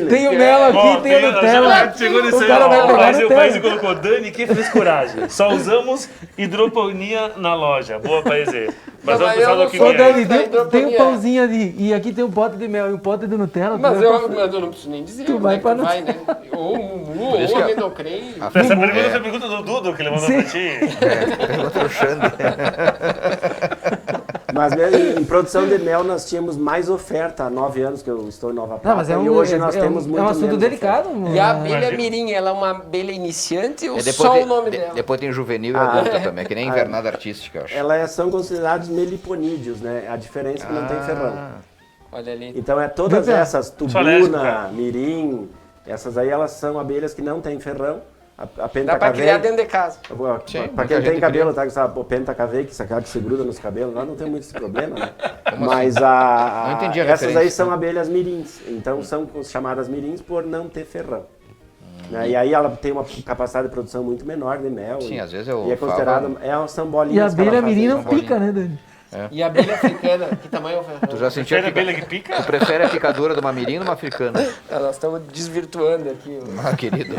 Tem o mel aqui, tem a Nutella. Chegou nesse aí, o Paese colocou, Dani, que frescuragem. Só usamos hidroponia na loja. Boa, Paese. Mas vamos pensar no que ganha. Dani, tem um pãozinho ali, e aqui tem um pote de mel e um pote de Nutella. Mas eu não preciso nem dizer. Tu vai pra vai, né? Ou o Mumu, ou o Amendocrem. Essa pergunta foi a pergunta do Dudu, que ele mandou pra ti. Pergunta do Xande. Mas em produção de mel nós tínhamos mais oferta há 9 anos que eu estou em Nova Prata, e hoje nós temos muito menos. É um assunto delicado. E a abelha mirim, ela é uma abelha iniciante ou só o nome dela? Depois tem juvenil e adulta também, que nem invernada artística, eu acho. Elas são consideradas meliponídeos, né? A diferença é que não tem ferrão. Olha ali. Então todas essas, tubuna, mirim, essas aí elas são abelhas que não têm ferrão. Dá pra criar dentro de casa. Para quem tem cabelo, tá? O pentacavei, que se gruda nos cabelos, lá não tem muito esse problema, né? Mas essas aí são abelhas mirins. Então são chamadas mirins por não ter ferrão. E aí ela tem uma capacidade de produção muito menor de mel. Sim, às vezes e é considerado, são bolinhas. E a abelha mirim não pica, né, Dani? E a abelha africana, que tamanho é o ferrão? Tu já sentiu a abelha que pica? Tu prefere a picadura de uma mirim ou de uma africana? Nós estamos desvirtuando aqui. Querido.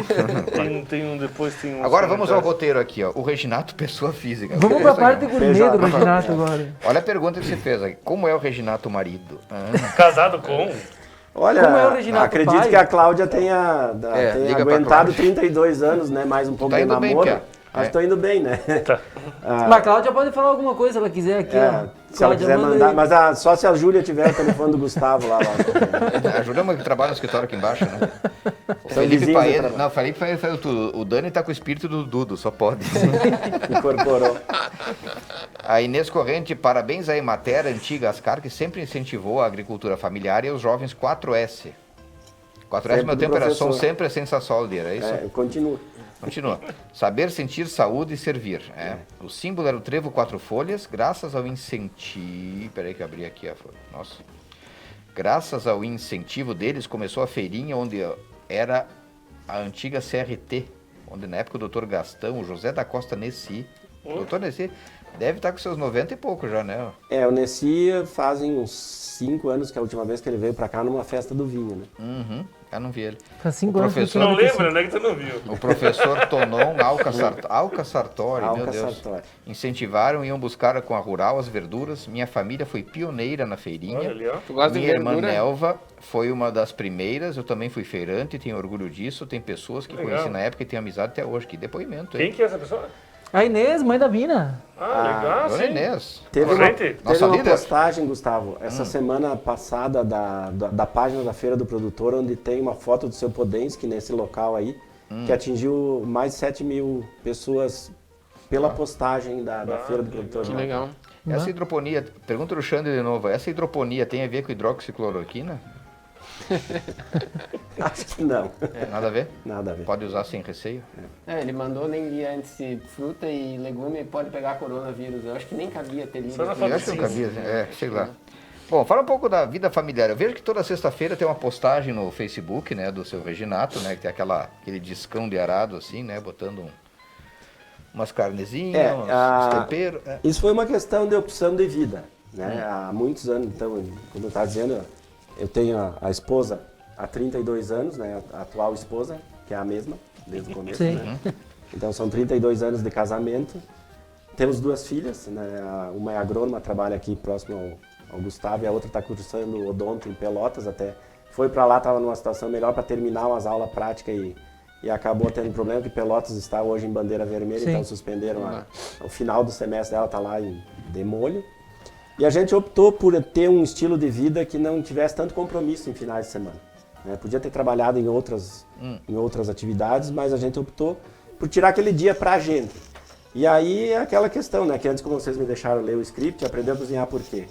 Tem um agora vamos ao roteiro aqui, ó. O Reginato, pessoa física. Vamos pra parte gourmet do Reginato agora. Olha a pergunta que você fez aqui. Como é o Reginato marido? Casado com? Olha, como é o Reginato acredito pai? Que a Cláudia tenha aguentado 32 anos, né? Mais um pouco de namoro. Acho que estou indo bem, né? Tá. Mas a Cláudia pode falar alguma coisa se ela quiser aqui, ó. Se ela Cláudia, quiser manda mandar, aí. mas só se a Júlia tiver o telefone do Gustavo lá. A Júlia é uma que trabalha no escritório aqui embaixo, né? O São Felipe vizinhos do Paes, trabalho. não, o Felipe Paes faz tudo. O Dani tá com o espírito do Dudo, só pode. Incorporou. A Inês Corrente, parabéns à Emater, antiga Ascar, que sempre incentivou a agricultura familiar e os jovens 4S. 4S, Sempre meu do tempo era professor. som sempre é sensação, era isso? Continua. Continua. Saber sentir saúde e servir. O símbolo era o trevo 4 folhas, graças ao incentivo... Peraí que eu abri aqui a folha. Nossa. Graças ao incentivo deles, começou a feirinha onde era a antiga CRT, onde na época o doutor Gastão, o José da Costa Nessi, o doutor Nessi deve estar com seus 90 e pouco já, né? O Nessi fazem uns 5 anos que é a última vez que ele veio pra cá numa festa do vinho, né? Uhum. Eu não vi ele. Faz 5 O anos que eu professor... tinha Não daqui lembra, né? Que tu não viu. O professor Tonon, Alca Sartori, meu Alca Deus. Sartori. Incentivaram, iam buscar com a Rural as verduras. Minha família foi pioneira na feirinha. Olha ali, ó. Tu gosta de Minha irmã verdura? Nelva foi uma das primeiras. Eu também fui feirante, tenho orgulho disso. Tem pessoas que Legal. conheci na época e tenho amizade até hoje. Que depoimento, Quem hein? que é essa pessoa? A Inês, mãe da Bina. Legal, Dona sim. Inês. Teve Nossa uma líder. postagem, Gustavo, essa semana passada da página da Feira do Produtor, onde tem uma foto do seu Podensky nesse local aí, que atingiu mais de 7 mil pessoas pela postagem da Feira do Produtor. Que legal. Essa hidroponia, pergunta do Xande de novo, essa hidroponia tem a ver com hidroxicloroquina? Acho que não. Nada a ver? Nada a ver. Pode usar sem receio? Ele mandou nem li antes se fruta e legume pode pegar coronavírus. Eu acho que nem cabia ter lido. Só na aqui. Eu acho que não cabia, sei lá. Bom, fala um pouco da vida familiar. Eu vejo que toda sexta-feira tem uma postagem no Facebook, né, do seu Reginato, né, que tem aquele discão de arado, assim, né, botando umas carnezinhas, uns temperos. Isso foi uma questão de opção de vida, né? Há muitos anos, então, como eu estava dizendo, eu tenho a esposa há 32 anos, né, a atual esposa, que é a mesma, desde o começo, Sim. né? Então são 32 anos de casamento. Temos 2 filhas, né? Uma é agrônoma, trabalha aqui próximo ao Gustavo, e a outra está cursando odonto em Pelotas até. Foi para lá, estava numa situação melhor para terminar umas aulas práticas e acabou tendo problema que Pelotas está hoje em bandeira vermelha, Sim. então suspenderam o final do semestre dela, está lá em demolho. E a gente optou por ter um estilo de vida que não tivesse tanto compromisso em finais de semana, né? Podia ter trabalhado em outras atividades, mas a gente optou por tirar aquele dia para a gente. E aí é aquela questão, né? Que antes, quando vocês me deixaram ler o script, aprendeu a cozinhar por quê?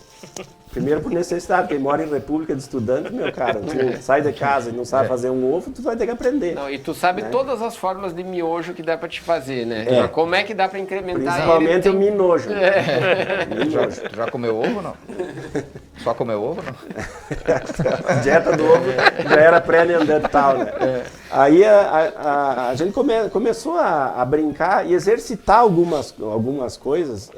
Primeiro por necessidade, quem mora em república de estudante, meu cara, tu sai de casa e não sabe fazer um ovo, tu vai ter que aprender. Não, e tu sabe todas as formas de miojo que dá pra te fazer, né? Mas como é que dá pra incrementar Principalmente ele? o minojo. Já, já comeu ovo ou não? Só comeu ovo ou não? A dieta do ovo já era pré-neandertal, né? Aí a gente começou a brincar e exercitar algumas coisas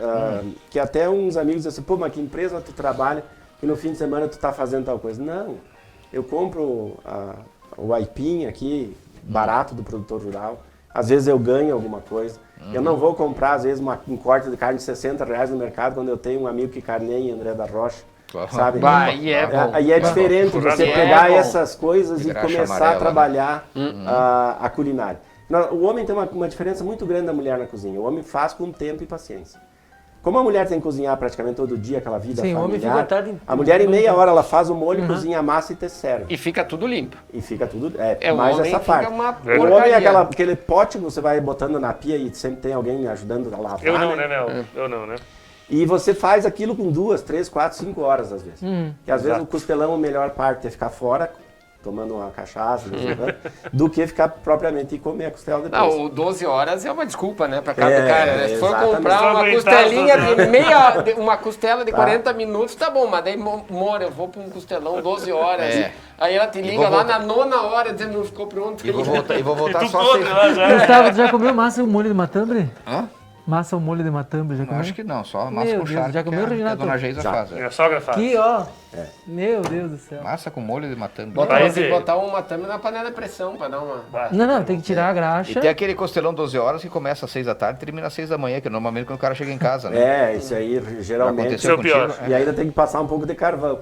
que até uns amigos diziam assim, pô, mas que empresa tu trabalha e no fim de semana tu tá fazendo tal coisa? Não, eu compro o aipim aqui, barato do produtor rural, às vezes eu ganho alguma coisa. Eu não vou comprar, às vezes, um corte de carne de R$60 no mercado quando eu tenho um amigo que carneia em André da Rocha. Sabe? Aí é bom. Aí é diferente você pegar essas coisas e Graxa começar amarela, a trabalhar a culinária. O homem tem uma diferença muito grande da mulher na cozinha. O homem faz com tempo e paciência. Como a mulher tem que cozinhar praticamente todo dia, aquela vida Sim, o homem familiar, fica a tarde a mulher em meia hora ela faz o molho, cozinha a massa e te serve. E fica tudo limpo. E fica tudo... O mais homem essa fica parte. uma O homem é porcaria. aquele pote que você vai botando na pia e sempre tem alguém ajudando a lavar. Eu não, né, Mel? Eu não, né? E você faz aquilo com 2, 3, 4, 5 horas às vezes. Que às vezes o costelão, a melhor parte é ficar fora, tomando uma cachaça, do que ficar propriamente e comer a costela depois. Não, o 12 horas é uma desculpa, né, pra cada cara. Né? Se for exatamente. comprar uma costelinha uma costela de 40 minutos, tá bom, mas daí, Mora, eu vou pra um costelão 12 horas. Aí ela te liga lá na 9ª hora dizendo não ficou pronto. E vou voltar Tu só come seis. lá já. Gustavo, tu já comeu massa ao molho de matambre? Hã? Massa ao molho de matambre, já comeu? Acho que não, só massa Meu com Deus, charque. já comeu, que a Reginato? dona Geisa faz. Minha sogra faz. Aqui, ó. Meu Deus do céu. Massa com molho de matambre. Aí, Tem que botar um matame na panela de pressão pra dar uma... Não, tem que tirar a E graxa. tem aquele costelão 12 horas que começa às 6 da tarde e termina às 6 da manhã, que é normalmente quando o cara chega em casa, né? Isso aí Já geralmente. aconteceu Isso é o contigo? pior. E ainda tem que passar um pouco de carvão.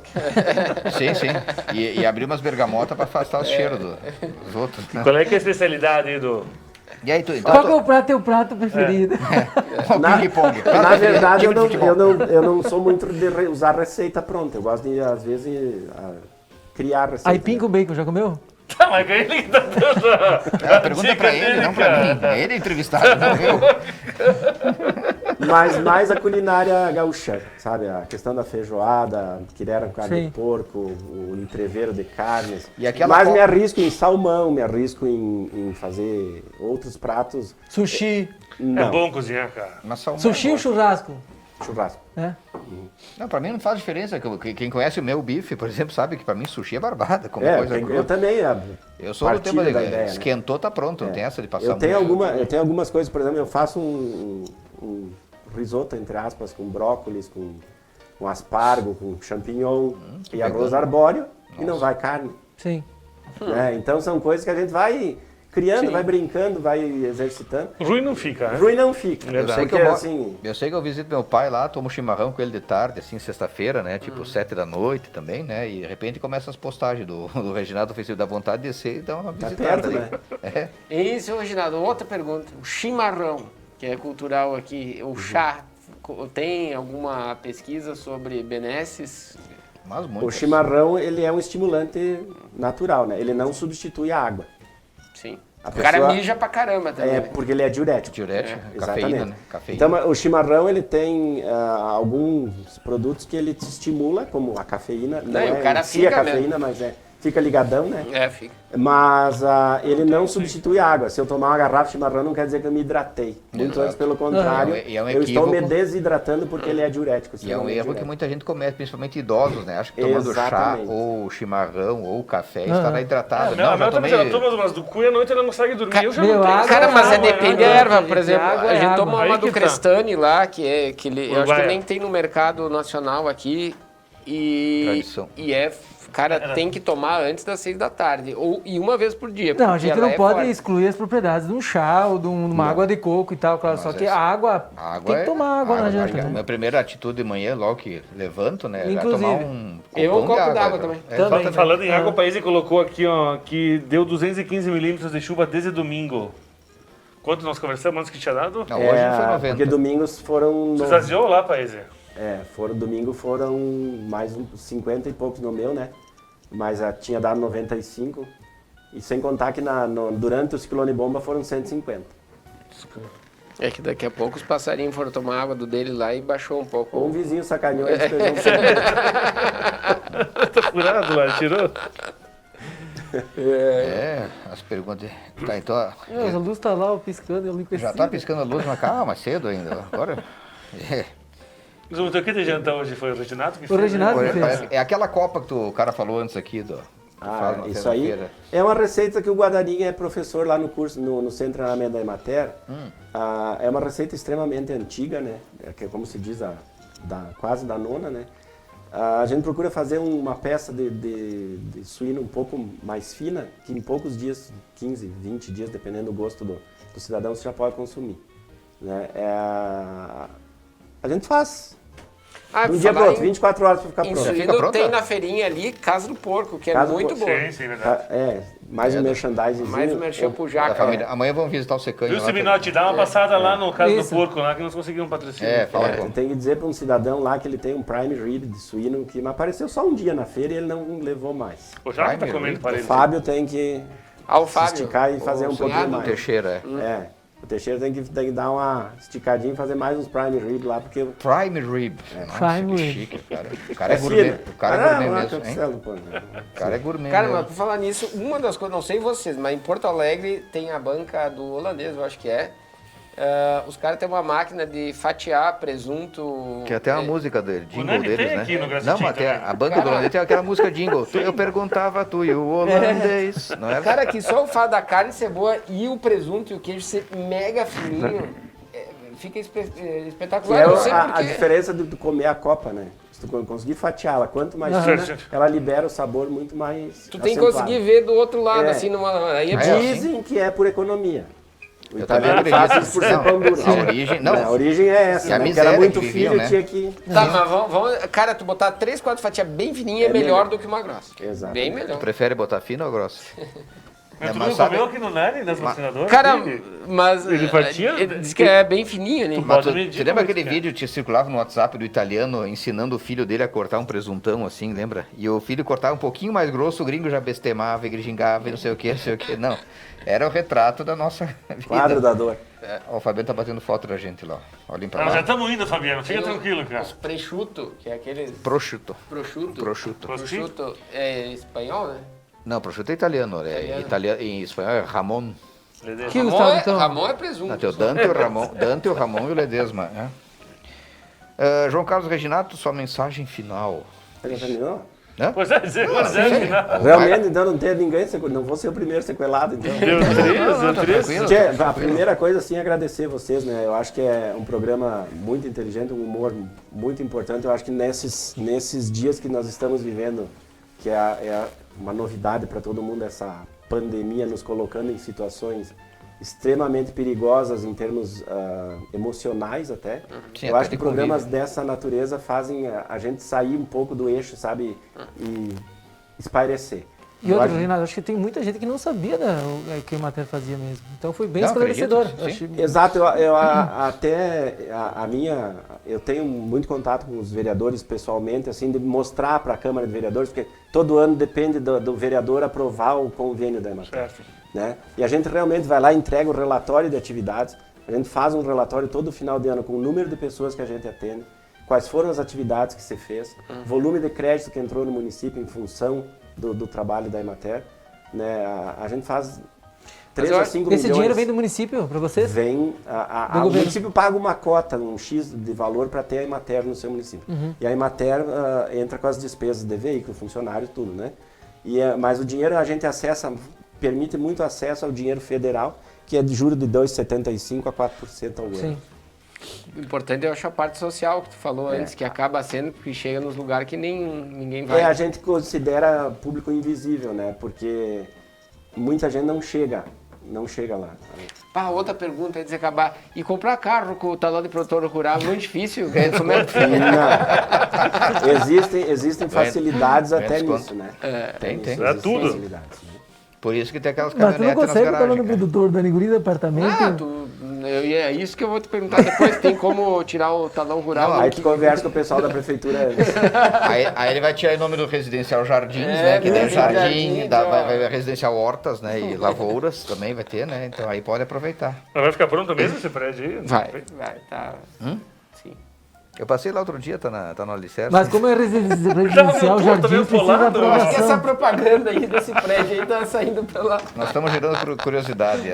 Sim, sim. E abrir umas bergamotas para afastar o cheiro dos outros. Né? Qual é que é a especialidade aí E aí, então, Qual que é o teu prato preferido? Ping-pong. Na verdade, Time de futebol. eu não sou muito de usar receita pronta. Eu gosto de, às vezes, criar receita. Aipim com bacon, já comeu? Tá, mas ele que tá dando. Pergunta pra ele, não pra mim. Ele é entrevistado, não eu. Mas mais a culinária gaúcha, sabe? A questão da feijoada, que era carne Sim. de porco, o entreveiro de carnes. E aquela Mas me arrisco em salmão, me arrisco em fazer outros pratos. Sushi. É Não, bom cozinhar, cara. Mas salmão Sushi é ou bom. churrasco? churrasco. É. Não, pra mim não faz diferença. Quem conhece o meu bife, por exemplo, sabe que pra mim sushi é barbada. Coisa crua. Eu também. Eu sou do tema da de ideia, né? esquentou, tá pronto. Não tem essa de passar Eu tenho muito. algumas coisas, por exemplo, eu faço um risoto, entre aspas, com brócolis, com aspargo, com champignon e arroz arbóreo, e não vai carne. Sim. Então são coisas que a gente vai criando, vai brincando, vai exercitando. Ruim não fica, né? Ruim não fica. Eu sei, Porque, eu sei que eu visito meu pai lá, tomo chimarrão com ele de tarde, assim, sexta-feira, né? Tipo, 7 da noite também, né? E de repente começam as postagens do Reginaldo Ofensivo, dá vontade de descer e dar uma visitada perto, ali. né? É. E, seu Reginaldo, outra pergunta. O chimarrão, que é cultural aqui, o chá, tem alguma pesquisa sobre benesses? Mas O muito. chimarrão, ele é um estimulante natural, né? Ele não substitui a água. Sim. A O cara pessoa- mija pra caramba também. É, porque ele é diurético. Diurético, cafeína, Exatamente. né? Cafeína. Então, o chimarrão, ele tem alguns produtos que ele te estimula, como a cafeína. Não o é cara em si a fica cafeína, mas fica ligadão, né? É, fica. Mas ele não substitui a água. Se eu tomar uma garrafa de chimarrão, não quer dizer que eu me hidratei. Muito Exato. antes, pelo contrário, E é um eu estou me equívoco. desidratando porque ele é diurético. E é um extremamente erro que diurético. muita gente comete, principalmente idosos, né? Acho que tomando chá, Exatamente. ou chimarrão, ou café, estará hidratado. Não, Não, a já Mel também tomei... já toma umas do cu e à noite ela não consegue dormir. Eu já meu, não tenho. água- Cara, mas água, depende da água, erva. gente, Por exemplo, água a é gente água. toma Aí uma que do tá. Crestani lá, que eu acho que Uruguaia. nem tem no mercado nacional aqui. Tradição. E cara, tem que tomar antes das 6 da tarde. E uma vez por dia. Não, a porque gente ela não é pode forte. excluir as propriedades de um chá ou de uma água de coco e tal, claro. Só que a água, tem que tomar água, não adianta. A né? minha primeira atitude de manhã, logo que levanto, né? Já Inclusive, tomar um eu copão copo de d'água já. também. Também. Falando em água, o país colocou aqui, ó, que deu 215 milímetros de chuva desde domingo. Quanto nós conversamos antes que tinha dado? Não, hoje foi 90. Porque domingos foram... Você exagerou lá, país? Domingo foram mais uns 50 e poucos no meu, né? Mas tinha dado 95. E sem contar que durante o ciclone bomba foram 150. É que daqui a pouco os passarinhos foram tomar água do dele lá e baixou um pouco. Ou um vizinho sacaneou e despejou um Tá furado lá, tirou? As perguntas... Tá, então... A luz tá lá, piscando, ali com esse... Já tá piscando a luz, mas calma, cedo ainda. Agora... Mas o teu que de jantar hoje foi o Reginato? Que O fez, Reginato né? que fez. É aquela copa que o cara falou antes aqui, que faz na isso aí sexta-feira. é uma receita que o Guadarinha é professor lá no curso, no Centro de Treinamento da Emater. É uma receita extremamente antiga, né? Que é como se diz, quase da nona, né? A gente procura fazer uma peça de suíno um pouco mais fina, que em poucos dias, 15, 20 dias, dependendo do gosto do cidadão, você já pode consumir. Né? A gente faz de um dia para outro, 24 horas para ficar pronto. Suíno tem na feirinha ali, Casa do Porco, que é Casa do muito Porco. boa. Sim, verdade. Mais um merchandising. Mais um merchan pro Da Jaca. família. Amanhã vamos visitar o Secanho. Viu, lá, Siminote? Dá uma passada lá no Caso do Isso. Porco, lá que nós conseguimos um patrocínio. fala como. Tem que dizer para um cidadão lá que ele tem um prime rib de suíno que mas apareceu só um dia na feira e ele não levou mais. O Jaca tá comendo O parede. Fábio tem que Ah, o se Fábio. esticar e fazer um pouquinho cunhado mais. Teixeira, O Teixeira tem que dar uma esticadinha e fazer mais uns prime rib lá, porque... Prime Rib. Nossa, Prime que Rib. chique, cara. O cara é gourmet. O cara é gourmet mesmo, hein? O cara é gourmet Cara, mas mesmo. por falar nisso, uma das coisas, não sei vocês, mas em Porto Alegre tem a banca do holandês, eu acho que é. Os caras têm uma máquina de fatiar presunto. Que até a música dele, jingle Nani tem deles, né? aqui no Gracitinho Não, mas tem também. a banca do holandês tem aquela música jingle. Eu perguntava tu e o holandês. Não é? Cara, que só o fato da carne ser boa e o presunto e o queijo ser mega fininho, fica espetacular. É Eu não sei a porque... diferença de comer a copa, né? Se tu conseguir fatiá-la, quanto mais fina, ela libera o sabor muito mais Tu tem que acentuado. conseguir ver do outro lado, É. assim, aí é Dizem que é por economia. O Eu italiano também faz acredito. isso por ser pão duro. A origem, não. A origem é essa, E a né? Porque era miséria muito que viviam, filho, né? tinha que... Tá, mas vamos... Cara, tu botar 3, 4 fatias bem fininhas é melhor melhor. do que uma grossa. Exato. Bem melhor. Prefere botar fino ou grosso? Mas tu mas não sabe- comeu aqui no Nani, nas vacinadoras? Cara, Ele- mas Ele fatia? ele diz que é bem fininho, né? Mas Pode medir você lembra como é aquele que é? vídeo que circulava no WhatsApp do italiano ensinando o filho dele a cortar um presuntão assim, lembra? E o filho cortava um pouquinho mais grosso, o gringo já bestemava, gringava e não sei o que, não sei o que. Não, era o retrato da nossa vida. Quadro da dor. Ó, o Fabiano tá batendo foto da gente lá. Olhem pra Não, já lá. estamos indo, Fabiano. Fica Tem tranquilo, cara. Os prosciutto, que é aquele... Prosciutto. Prosciutto. Prosciutto. Prosciutto é espanhol, né? Não, prosciutto é italiano, em espanhol é Ramon. Que, Gustavo, então? Ramon é presunto. Não, tem o Dante, o Ramon e o Ledesma. Né? João Carlos Reginato, sua mensagem final. Você já terminou? Hã? Pois é, final. Realmente, então não tem ninguém, não vou ser o primeiro sequelado, então. Deu três. tranquilo. A primeira coisa, assim, é agradecer vocês, né? Eu acho que é um programa muito inteligente, um humor muito importante. Eu acho que nesses dias que nós estamos vivendo, que é uma novidade para todo mundo, essa pandemia nos colocando em situações extremamente perigosas em termos emocionais até. Sim, eu até acho que de programas convívio. dessa natureza fazem a gente sair um pouco do eixo, sabe? E espairecer. E outra, Renato, acho que tem muita gente que não sabia que a matéria fazia mesmo. Então foi bem Não, esclarecedor. acredito, sim. Exato, eu tenho muito contato com os vereadores pessoalmente, assim, de mostrar para a Câmara de Vereadores, porque todo ano depende do vereador aprovar o convênio da Emater. Certo. Né? E a gente realmente vai lá e entrega o relatório de atividades, a gente faz um relatório todo final de ano com o número de pessoas que a gente atende, quais foram as atividades que se fez, volume de crédito que entrou no município em função do trabalho da Emater. Né? A gente faz 3 a 5 milhões. Esse dinheiro vem do município para vocês? Vem, Do o governo. município paga uma cota, um X de valor para ter a Emater no seu município. E a Emater entra com as despesas de veículo, funcionário, tudo, né? Mas o dinheiro a gente acessa, permite muito acesso ao dinheiro federal, que é de juros de 2,75% a 4% ao ano. Sim. O importante é a parte social que tu falou antes, que acaba sendo porque chega nos lugares que ninguém vai. A gente considera público invisível, né? Porque muita gente não chega lá. Outra pergunta antes de acabar. E comprar carro com o talão de produtor rural é muito difícil? Como é que Não. Existem facilidades até nisso, né? Tem. É tudo. Facilidades, né? Por isso que tem aquelas Mas tu não caminhonetes nas consegue estar no garagens. cara. produtor da Niguri do apartamento? É isso que eu vou te perguntar depois. Tem como tirar o talão rural? Aí tu conversa com o pessoal da prefeitura. Aí ele vai tirar em nome do Residencial Jardins, né? Que tem jardim, vai Residencial Hortas, né? E lavouras também vai ter, né? Então aí pode aproveitar. Mas vai ficar pronto mesmo esse prédio aí? Vai, tá. Sim. Eu passei lá outro dia, tá no alicerce. Mas como é residencial, jardim precisa de Acho que essa aprovação. propaganda aí desse prédio aí tá saindo pela... Nós estamos gerando curiosidade.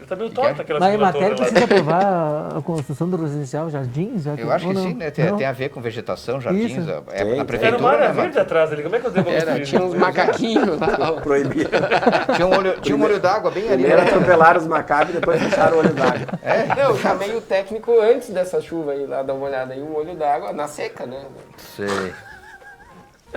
Tá meio torta aquela Mas a segunda matéria torre lá. precisa aprovar a construção do residencial jardins? Eu acho que sim, né? Tem a ver com vegetação, jardins. Isso. Na Era uma prefeitura, área né? verde atrás ali. Como é que eu devo construir? Tinha uns macaquinhos lá. Proibido. Tinha um olho d'água bem ali. Primeiro né? atropelaram os macacos e depois fecharam o olho d'água. Eu chamei o técnico antes dessa chuva aí lá, dar uma olhada aí, um olho d'água na seca, né? Sei.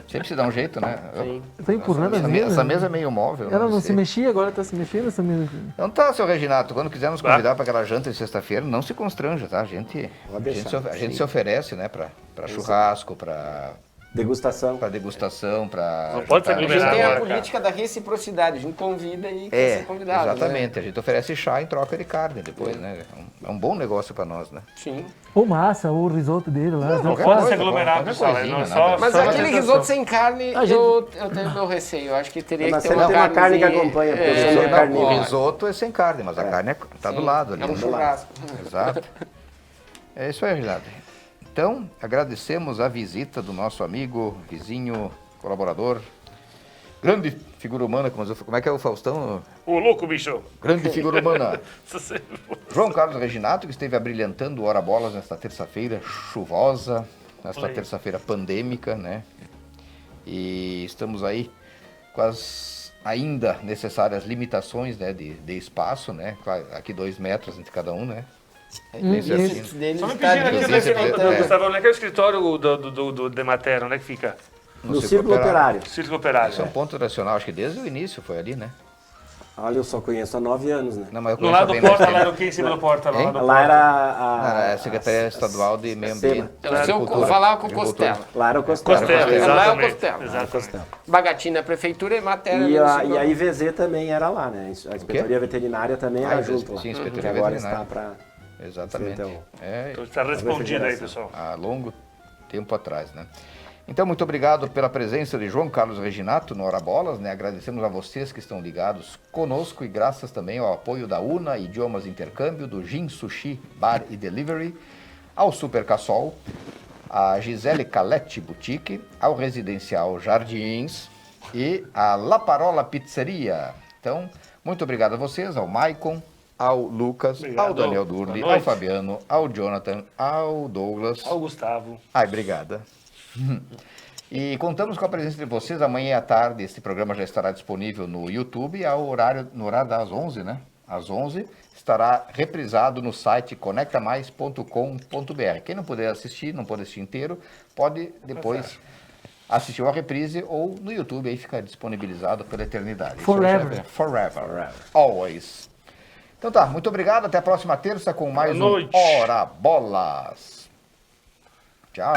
Sempre se dá um jeito, né? Sim. Tá empurrando a Essa mesa. mesa é meio móvel. Ela não sei. se mexia, agora tá se mexendo essa mesa. Então tá, seu Reginato, quando quiser nos convidar para aquela janta de sexta-feira, não se constranja, tá? A gente se oferece, né, para churrasco, para Degustação. degustação, para... Não pode ser A gente aglomerado tem a agora, política da reciprocidade, a gente convida e quer ser convidado. exatamente. A gente oferece chá em troca de carne depois, né? É um bom negócio para nós, né? Sim. Ou massa, ou o risoto dele lá. Não Qualquer pode coisa, se aglomerar, qualquer pessoal. coisinha, Não, nada. Mas só aquele alimentação. risoto sem carne, A gente- eu tenho meu receio. Eu acho que teria Mas que ter sempre uma tem uma carne que carnezinha. acompanha, porque eu sou Não, meio carnívoro. o risoto é sem carne, mas a carne tá do lado ali. É um né? churrasco. Exato. É isso aí, Renato. Então, agradecemos a visita do nosso amigo, vizinho, colaborador, grande figura humana, como é que é o Faustão? Ô, louco, bicho. Grande figura humana. João Carlos Reginato, que esteve abrilhantando o Hora Bolas nesta terça-feira chuvosa, nesta terça-feira pandêmica, né? E estamos aí com as ainda necessárias limitações, né, de espaço, né? Claro, aqui 2 metros entre cada um, né? Bem certinho. Só me pedindo aqui, Gustavo, onde é que é o escritório do Demater? Onde é que fica? No Círculo Operário. Círculo Operário. Esse é um ponto nacional, acho que desde o início foi ali, né? Olha, eu só conheço há 9 anos, né? Não, mas eu No conheço lado do bem mais porta, lá tempo. era o que em cima do porta? Lá, do Lá era Era a Secretaria Estadual de Meio Ambiente. Então, se eu falar com o Costela. Lá era o Costela. Costela, Lá é o exatamente. Costela. Exatamente. Bagatina, prefeitura e matéria. E a IVZ também era lá, né? A Inspetoria Veterinária também era junto lá. Sim, Inspetoria Que agora Veterinária. está para... Exatamente. Então está respondido aí, pessoal. Há longo tempo atrás, né? Então, muito obrigado pela presença de João Carlos Reginato no Hora Bolas, né? Agradecemos a vocês que estão ligados conosco e graças também ao apoio da UNA Idiomas Intercâmbio, do Gin Sushi Bar e Delivery, ao Super Cassol, a Gisele Calete Boutique, ao Residencial Jardins e a La Parola Pizzeria. Então, muito obrigado a vocês, ao Maicon, ao Lucas, Obrigado. ao Daniel Durli, Boa noite. ao Fabiano, ao Jonathan, ao Douglas. Ao Gustavo. Ai, obrigada. E contamos com a presença de vocês amanhã à tarde. Esse programa já estará disponível no YouTube no horário das 11, né? Às 11, estará reprisado no site conectamais.com.br. Quem não puder assistir, não pode assistir inteiro, pode depois assistir uma reprise ou no YouTube, aí fica disponibilizado pela eternidade. Forever. Forever. Always. Então tá, muito obrigado. Até a próxima terça com mais Boa um noite. Hora Bolas. Tchau.